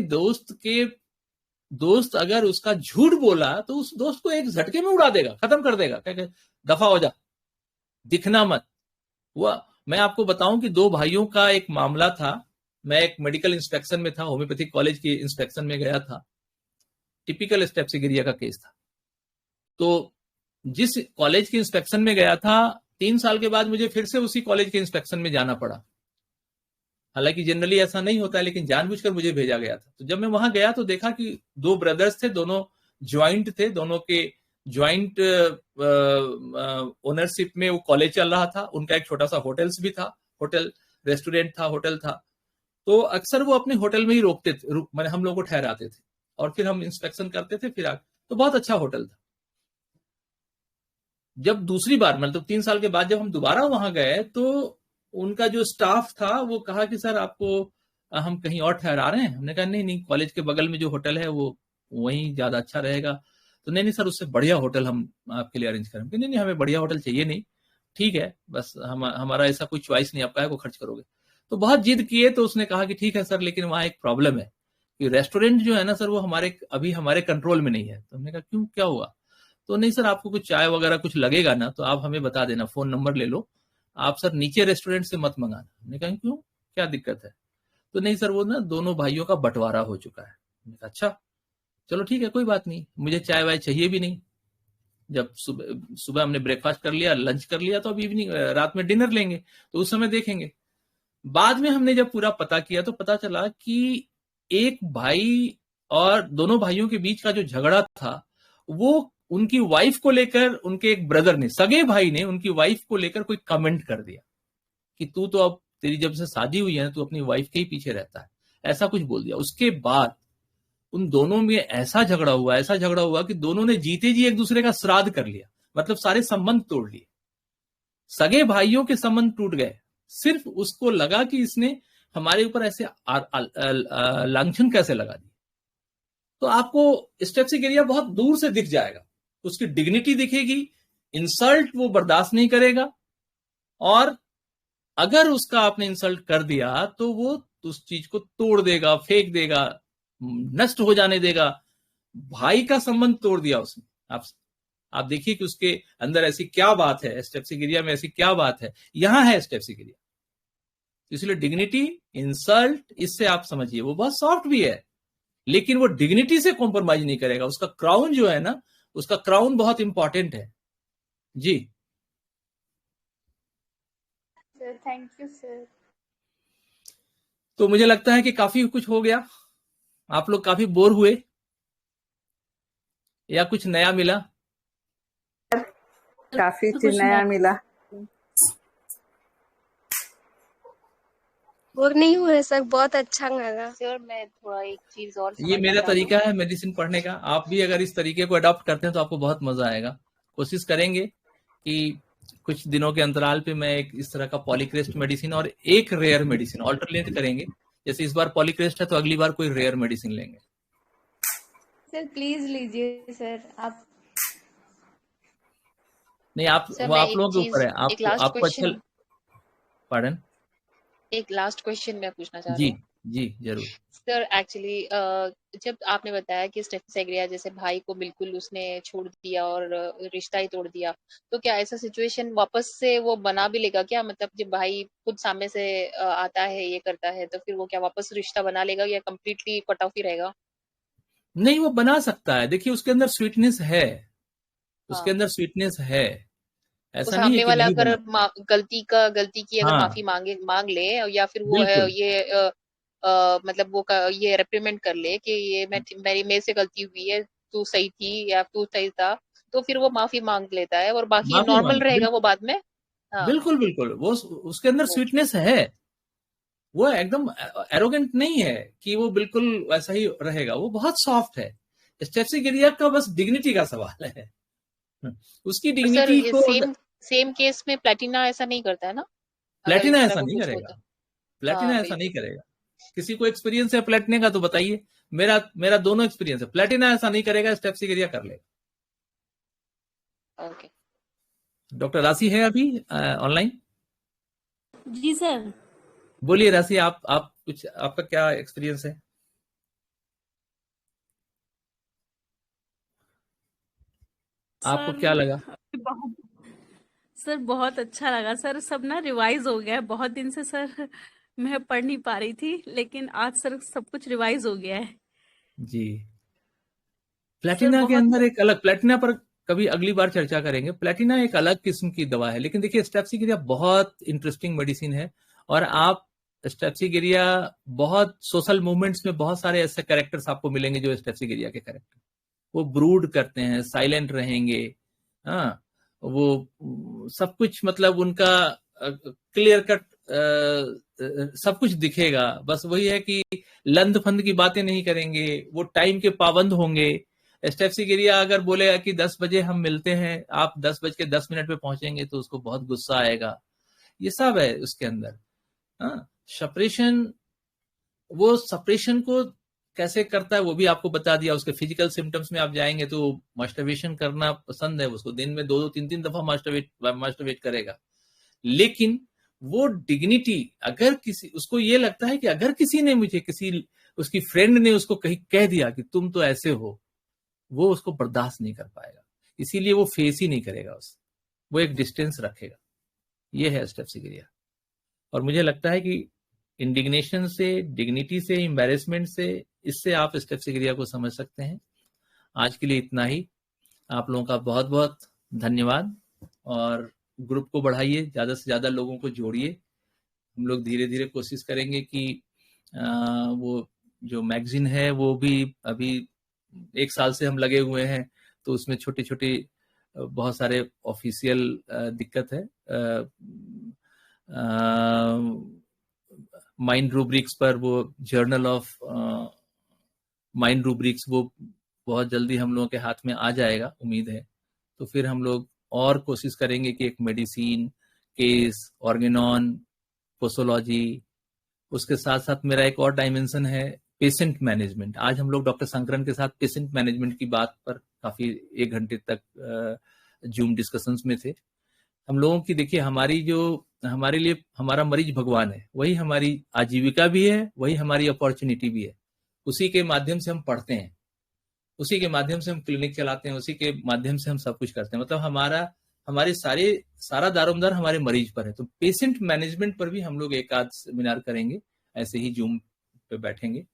Speaker 2: दोस्त अगर उसका झूठ बोला तो उस दोस्त को एक झटके में उड़ा देगा, खत्म कर देगा, क्या दफा हो जा, दिखना मत। मैं आपको बताऊं कि दो भाइयों का एक मामला था। मैं एक मेडिकल इंस्पेक्शन में था, होम्योपैथिक कॉलेज की इंस्पेक्शन में गया था। टिपिकल स्टेप्सिगेरिया का केस था। तो जिस कॉलेज के इंस्पेक्शन में गया था, 3 साल के बाद मुझे फिर से उसी कॉलेज के इंस्पेक्शन में जाना पड़ा। हालांकि जनरली ऐसा नहीं होता है, लेकिन जानबूझकर मुझे भेजा गया था। तो जब मैं वहां गया तो देखा कि 2 ब्रदर्स थे, दोनों ज्वाइंट थे, दोनों के ज्वाइंट ओनरशिप में वो कॉलेज चल रहा था। उनका एक छोटा सा होटल्स भी था, होटल रेस्टोरेंट था, होटल था। तो अक्सर वो अपने होटल में ही रोकते थे, मैंने हम लोग को ठहराते थे और फिर हम इंस्पेक्शन करते थे। फिर तो बहुत अच्छा होटल था। जब दूसरी बार मतलब 3 साल के बाद जब हम दोबारा वहां गए तो उनका जो स्टाफ था वो कहा कि सर आपको हम कहीं और ठहरा रहे हैं। हमने कहा नहीं नहीं, कॉलेज के बगल में जो होटल है वो वहीं ज्यादा अच्छा रहेगा। तो नहीं नहीं सर, उससे बढ़िया होटल हम आपके लिए अरेंज करेंगे। नहीं नहीं, हमें बढ़िया होटल चाहिए नहीं, ठीक है, बस हमारा ऐसा कोई चॉइस नहीं, आपका है, वो खर्च करोगे। तो बहुत जिद किए तो उसने कहा कि ठीक है सर, लेकिन वहां एक प्रॉब्लम है कि रेस्टोरेंट जो है ना सर, वो अभी हमारे कंट्रोल में नहीं है। तो हमने कहा क्यों, क्या हुआ? तो नहीं सर, आपको कुछ चाय वगैरह कुछ लगेगा ना तो आप हमें बता देना, फोन नंबर ले लो, आप सर नीचे रेस्टोरेंट से मत मंगाना। हमने कहा क्यों, क्या दिक्कत है? तो नहीं सर, वो ना दोनों भाइयों का बंटवारा हो चुका है। हमने कहा अच्छा, चलो ठीक है, कोई बात नहीं, मुझे चाय वाय चाहिए भी नहीं। जब सुबह सुबह हमने ब्रेकफास्ट कर लिया, लंच कर लिया, तो अब इवनिंग रात में डिनर लेंगे, तो उस समय देखेंगे। बाद में हमने जब पूरा पता किया तो पता चला कि एक भाई और दोनों भाइयों के बीच का जो झगड़ा था वो उनकी वाइफ को लेकर, उनके एक ब्रदर ने, सगे भाई ने उनकी वाइफ को लेकर कोई कमेंट कर दिया कि तू तो अब, तेरी जब से शादी हुई है ना, तू अपनी वाइफ के ही पीछे रहता है, ऐसा कुछ बोल दिया। उसके बाद उन दोनों में ऐसा झगड़ा हुआ कि दोनों ने जीते जी एक दूसरे का श्राद्ध कर लिया, मतलब सारे संबंध तोड़ लिए। सगे भाइयों के संबंध टूट गए। सिर्फ उसको लगा कि इसने हमारे ऊपर ऐसे लांछन कैसे लगा दी। तो आपको स्टेप्सिगेरिया बहुत दूर से दिख जाएगा, उसकी डिग्निटी दिखेगी, इंसल्ट वो बर्दाश्त नहीं करेगा, और अगर उसका आपने इंसल्ट कर दिया तो वो उस चीज को तोड़ देगा, फेंक देगा, नष्ट हो जाने देगा। भाई का संबंध तोड़ दिया उसने आपसे। आप देखिए कि उसके अंदर ऐसी क्या बात है, स्टेप्सिगेरिया में ऐसी क्या बात है, यहां है स्टेप्सिगेरिया। इसलिए डिग्निटी, इंसल्ट, इससे आप समझिए वो बहुत सॉफ्ट भी है, लेकिन वो डिग्निटी से कॉम्प्रोमाइज नहीं करेगा। उसका क्राउन जो है ना, उसका क्राउन बहुत इंपॉर्टेंट है। जी
Speaker 3: सर, थैंक यू सर।
Speaker 2: तो मुझे लगता है कि काफी कुछ हो गया, आप लोग काफी बोर हुए या कुछ नया मिला?
Speaker 1: काफी चीज
Speaker 6: कुछ
Speaker 1: नया
Speaker 6: नहीं।
Speaker 1: मिला।
Speaker 8: बोर नहीं हुए सर, बहुत अच्छा लगा।
Speaker 7: सर मैं थोड़ा एक चीज और
Speaker 2: ये
Speaker 7: समझना
Speaker 2: मेरा
Speaker 7: चाहती
Speaker 2: तरीका
Speaker 7: हूँ।
Speaker 2: है मेडिसिन पढ़ने का। आप भी अगर इस तरीके को अडॉप्ट करते हैं तो आपको बहुत मजा आएगा। कोशिश करेंगे कि कुछ दिनों के अंतराल पे मैं एक इस तरह का पॉलीक्रेस्ट मेडिसिन और एक रेयर मेडिसिन ऑल्टरनेट करेंगे। जैसे इस बार पॉलीक्रेस्ट है तो अगली बार कोई रेयर मेडिसिन लेंगे।
Speaker 3: सर प्लीज लीजिए सर, आप।
Speaker 2: नहीं, आप
Speaker 7: सर
Speaker 2: वो
Speaker 7: मैं
Speaker 2: आप
Speaker 7: एक
Speaker 2: लोगों के ऊपर
Speaker 7: चीज,
Speaker 2: है,
Speaker 7: एक
Speaker 2: आपको
Speaker 7: लास्ट
Speaker 2: आपको अच्छा।
Speaker 7: Question,
Speaker 2: pardon?
Speaker 7: एक लास्ट क्वेश्चन मैं पूछना चाह रही
Speaker 2: जी
Speaker 7: हूँ।
Speaker 2: जी जरूर।
Speaker 7: सर एक्चुअली जब आपने बताया कि स्टेफेसेग्रिया जैसे भाई को बिल्कुल उसने छोड़ दिया और रिश्ता ही तोड़ दिया, तो क्या ऐसा सिचुएशन वापस से वो बना भी लेगा क्या? मतलब जब भाई खुद सामने से आता है, ये करता है, तो फिर वो क्या वापस रिश्ता बना लेगा या कम्प्लीटली कट ऑफ ही रहेगा?
Speaker 2: नहीं, वो बना सकता है। देखिए उसके अंदर स्वीटनेस है, उसके
Speaker 7: हाँ,
Speaker 2: अंदर स्वीटनेस है,
Speaker 7: तो
Speaker 2: ऐसा नहीं है
Speaker 7: सामने
Speaker 2: कि
Speaker 7: वाला
Speaker 2: नहीं
Speaker 7: अगर
Speaker 2: बना।
Speaker 7: गलती की अगर माफी
Speaker 2: हाँ
Speaker 7: मांग ले, या फिर वो
Speaker 2: बिल्कुल।
Speaker 7: मतलब वो ये रेप्रीमेंट कर ले कि ये मेरे से गलती हुई है, तू सही थी या तू सही था, तो फिर वो माफी मांग लेता है और बाकी
Speaker 2: माफी
Speaker 7: नॉर्मल
Speaker 2: मांग,
Speaker 7: रहेगा वो
Speaker 2: बिल्कुल
Speaker 7: बाद में। हाँ।
Speaker 2: बिल्कुल बिल्कुल, वो उसके अंदर
Speaker 7: ओके।
Speaker 2: स्वीटनेस है। वो एकदम एरोगेंट नहीं है कि वो बिल्कुल वैसा ही रहेगा, वो बहुत सॉफ्ट है। स्टेप्सिगेरिया का बस डिग्निटी का सवाल है। उसकी
Speaker 7: और सर
Speaker 2: डिग्निटी
Speaker 7: ये
Speaker 2: को
Speaker 7: सेम सेम केस में प्लेटिना ऐसा नहीं करता है ना, अगर
Speaker 2: प्लेटिना
Speaker 7: इस तरह
Speaker 2: ऐसा
Speaker 7: का
Speaker 2: नहीं
Speaker 7: कुछ
Speaker 2: करेगा।
Speaker 7: होता? हाँ
Speaker 2: प्लेटिना ऐसा नहीं
Speaker 7: बिल्कुल।
Speaker 2: करेगा। किसी को एक्सपीरियंस है प्लेटिना का तो बताइए। मेरा मेरा दोनों एक्सपीरियंस है, प्लेटिना ऐसा नहीं करेगा, स्टेप्सिगेरिया कर लेगा।
Speaker 7: ओके।
Speaker 2: डॉक्टर राशि है अभी ऑनलाइन?
Speaker 6: जी सर।
Speaker 2: बोलिए राशि, आप कुछ, आपका क्या एक्सपीरियंस है? आपको
Speaker 6: सर
Speaker 2: क्या लगा?
Speaker 6: बहुत
Speaker 9: सर बहुत अच्छा लगा सर, सब ना रिवाइज हो गया है। बहुत दिन से सर मैं पढ़ नहीं पा रही थी, लेकिन आज सर सब कुछ रिवाइज हो गया है।
Speaker 2: जी।
Speaker 9: सर
Speaker 2: प्लेटिना के
Speaker 9: बहुत
Speaker 2: अंदर एक अलग, प्लेटिना पर कभी अगली बार चर्चा करेंगे। प्लेटिना एक अलग किस्म की दवा है, लेकिन देखिए स्टेप्सिगिरिया बहुत इंटरेस्टिंग मेडिसिन है। और आप स्टेप्सिगिरिया, बहुत सोशल मूवमेंट्स में बहुत सारे ऐसे कैरेक्टर्स आपको मिलेंगे जो स्टेप्सिगिरिया के कैरेक्टर, वो ब्रूड करते हैं, साइलेंट रहेंगे, हाँ, वो सब कुछ मतलब उनका क्लियर कट सब कुछ दिखेगा। बस वही है कि लंद फंद की बातें नहीं करेंगे, वो टाइम के पाबंद होंगे। स्टेप्सिगिरिया अगर बोलेगा कि 10 बजे हम मिलते हैं, आप 10:10 पे पहुंचेंगे, तो उसको बहुत गुस्सा आएगा। ये सब है उसके अंदर। हाँ, सप्रेशन, वो सप्रेशन को कैसे करता है वो भी आपको बता दिया। उसके फिजिकल सिम्टम्स में आप जाएंगे तो मास्टरबेशन करना पसंद है उसको, दिन में 2-3 दफा मास्टरबेट करेगा। लेकिन वो डिग्निटी, अगर किसी, उसको ये लगता है कि अगर किसी ने मुझे, किसी उसकी फ्रेंड ने उसको कहीं कह दिया कि तुम तो ऐसे हो, वो उसको बर्दाश्त नहीं कर पाएगा, इसीलिए वो फेस ही नहीं करेगा उससे, वो एक डिस्टेंस रखेगा। ये है स्टेप्सिगिरिया। और मुझे लगता है कि इंडिग्नेशन से, डिग्निटी से, एम्बैरेसमेंट से, इससे आप स्टेप्सिगिरिया को समझ सकते हैं। आज के लिए इतना ही। आप लोगों का बहुत बहुत धन्यवाद। और ग्रुप को बढ़ाइए, ज्यादा से ज्यादा लोगों को जोड़िए। हम लोग धीरे धीरे कोशिश करेंगे कि वो जो मैगजीन है वो भी, अभी 1 साल से हम लगे हुए हैं, तो उसमें छोटी छोटी बहुत सारे ऑफिशियल दिक्कत है। माइंड रूब्रिक्स पर, वो जर्नल ऑफ माइंड रूब्रिक्स, वो बहुत जल्दी हम लोगों के हाथ में आ जाएगा, उम्मीद है। तो फिर हम लोग और कोशिश करेंगे कि एक मेडिसिन, केस, ऑर्गेनॉन, पोसोलॉजी, उसके साथ साथ मेरा एक और डायमेंशन है पेशेंट मैनेजमेंट। आज हम लोग डॉक्टर शंकरन के साथ पेशेंट मैनेजमेंट की बात पर काफी 1 घंटे तक जूम डिस्कशंस में थे। हम लोगों की, देखिए, हमारी जो, हमारे लिए हमारा मरीज भगवान है, वही हमारी आजीविका भी है, वही हमारी अपॉर्चुनिटी भी है। उसी के माध्यम से हम पढ़ते हैं, उसी के माध्यम से हम क्लिनिक चलाते हैं, उसी के माध्यम से हम सब कुछ करते हैं। मतलब हमारे सारा दारोमदार हमारे मरीज पर है। तो पेशेंट मैनेजमेंट पर भी हम लोग एक आध सेमिनार करेंगे, ऐसे ही जूम पे बैठेंगे।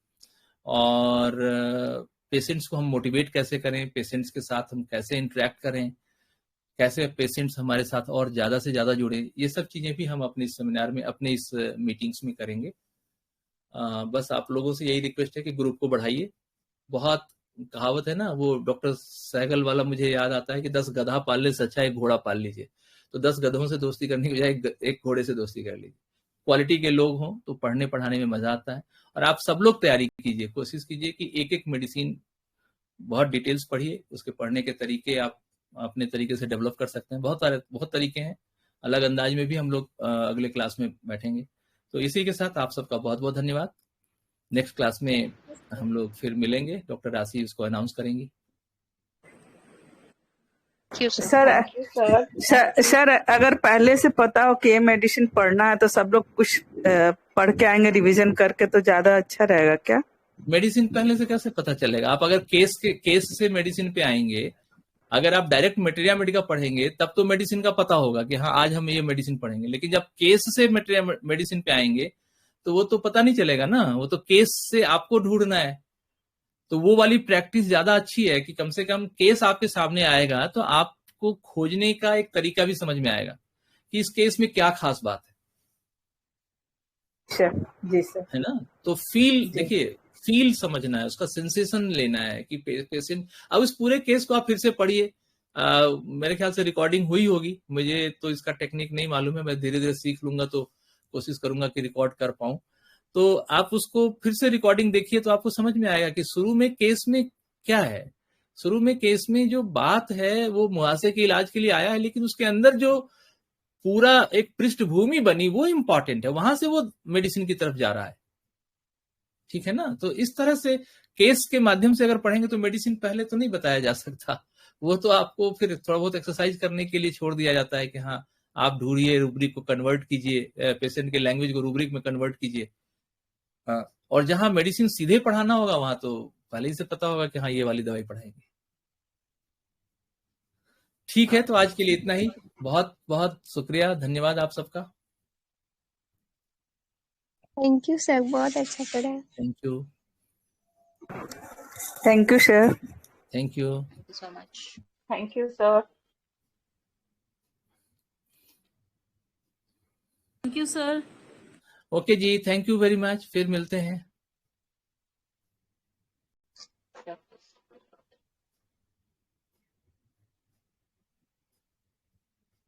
Speaker 2: और पेशेंट्स को हम मोटिवेट कैसे करें, पेशेंट्स के साथ हम कैसे इंटरेक्ट करें, कैसे पेशेंट्स हमारे साथ और ज्यादा से ज्यादा जुड़े, ये सब चीजें भी हम अपने इस सेमिनार में, अपने इस मीटिंग्स में करेंगे। बस आप लोगों से यही रिक्वेस्ट है कि ग्रुप को बढ़ाइए। बहुत कहावत है ना, वो डॉक्टर सहगल वाला मुझे याद आता है कि 10 गधा पालने से अच्छा एक घोड़ा पाल लीजिए। तो 10 गधों से दोस्ती करने की बजाय एक घोड़े से दोस्ती कर लीजिए। क्वालिटी के लोग हों तो पढ़ने पढ़ाने में मजा आता है। और आप सब लोग तैयारी कीजिए, कोशिश कीजिए कि एक एक मेडिसिन बहुत डिटेल्स पढ़िए, उसके पढ़ने के तरीके आप अपने तरीके से डेवलप कर सकते हैं। बहुत तरीके हैं, अलग अंदाज में भी हम लोग अगले क्लास में बैठेंगे। तो इसी के साथ आप सबका बहुत बहुत धन्यवाद। नेक्स्ट क्लास में हम लोग फिर मिलेंगे, डॉक्टर राशि उसको अनाउंस करेंगी।
Speaker 1: सर अगर पहले से पता हो कि ये मेडिसिन पढ़ना है तो सब लोग कुछ पढ़ के आएंगे, रिवीजन करके, तो ज्यादा अच्छा रहेगा क्या?
Speaker 2: मेडिसिन पहले से कैसे पता चलेगा? आप अगर केस से मेडिसिन पे आएंगे, अगर आप डायरेक्ट मटेरिया मेडिका पढ़ेंगे तब तो मेडिसिन का पता होगा कि हाँ आज हम ये मेडिसिन पढ़ेंगे। लेकिन जब केस से मटेरिया मेडिसिन पे आएंगे तो वो तो पता नहीं चलेगा ना, वो तो केस से आपको ढूंढना है। तो वो वाली प्रैक्टिस ज्यादा अच्छी है कि कम से कम केस आपके सामने आएगा तो आपको खोजने का एक तरीका भी समझ में आएगा कि इस केस में क्या खास बात है।
Speaker 1: जी सर,
Speaker 2: है ना? तो फील, देखिए, फील समझना है, उसका सेंसेशन लेना है कि पेशेंट। अब इस पूरे केस को आप फिर से पढ़िए। मेरे ख्याल से रिकॉर्डिंग हुई होगी, मुझे तो इसका टेक्निक नहीं मालूम है, मैं धीरे धीरे सीख लूंगा तो कोशिश करूंगा कि रिकॉर्ड कर पाऊं। तो आप उसको फिर से रिकॉर्डिंग देखिए तो आपको समझ में आएगा कि शुरू में केस में क्या है। शुरू में केस में जो बात है वो मुहासे के इलाज के लिए आया है, लेकिन उसके अंदर जो पूरा एक पृष्ठभूमि बनी वो इंपॉर्टेंट है, वहां से वो मेडिसिन की तरफ जा रहा है। ठीक है ना? तो इस तरह से केस के माध्यम से अगर पढ़ेंगे तो मेडिसिन पहले तो नहीं बताया जा सकता, वो तो आपको फिर थोड़ा बहुत एक्सरसाइज करने के लिए छोड़ दिया जाता है कि हाँ आप ढूंढिए, रूब्रिक को कन्वर्ट कीजिए, पेशेंट के लैंग्वेज को रूब्रिक में कन्वर्ट कीजिए। और जहां मेडिसिन सीधे पढ़ाना होगा वहां तो पहले ही से पता होगा कि हाँ ये वाली दवाई पढ़ाएंगे। ठीक है, तो आज के लिए इतना ही। बहुत बहुत शुक्रिया, धन्यवाद आप सबका।
Speaker 8: थैंक यू सर, बहुत अच्छा पढ़ा।
Speaker 2: Thank you.
Speaker 1: Thank you sir.
Speaker 2: Thank you.
Speaker 7: Thank you so much.
Speaker 6: Thank you sir.
Speaker 9: Thank you sir.
Speaker 2: Okay ji, thank you very much, फिर मिलते हैं।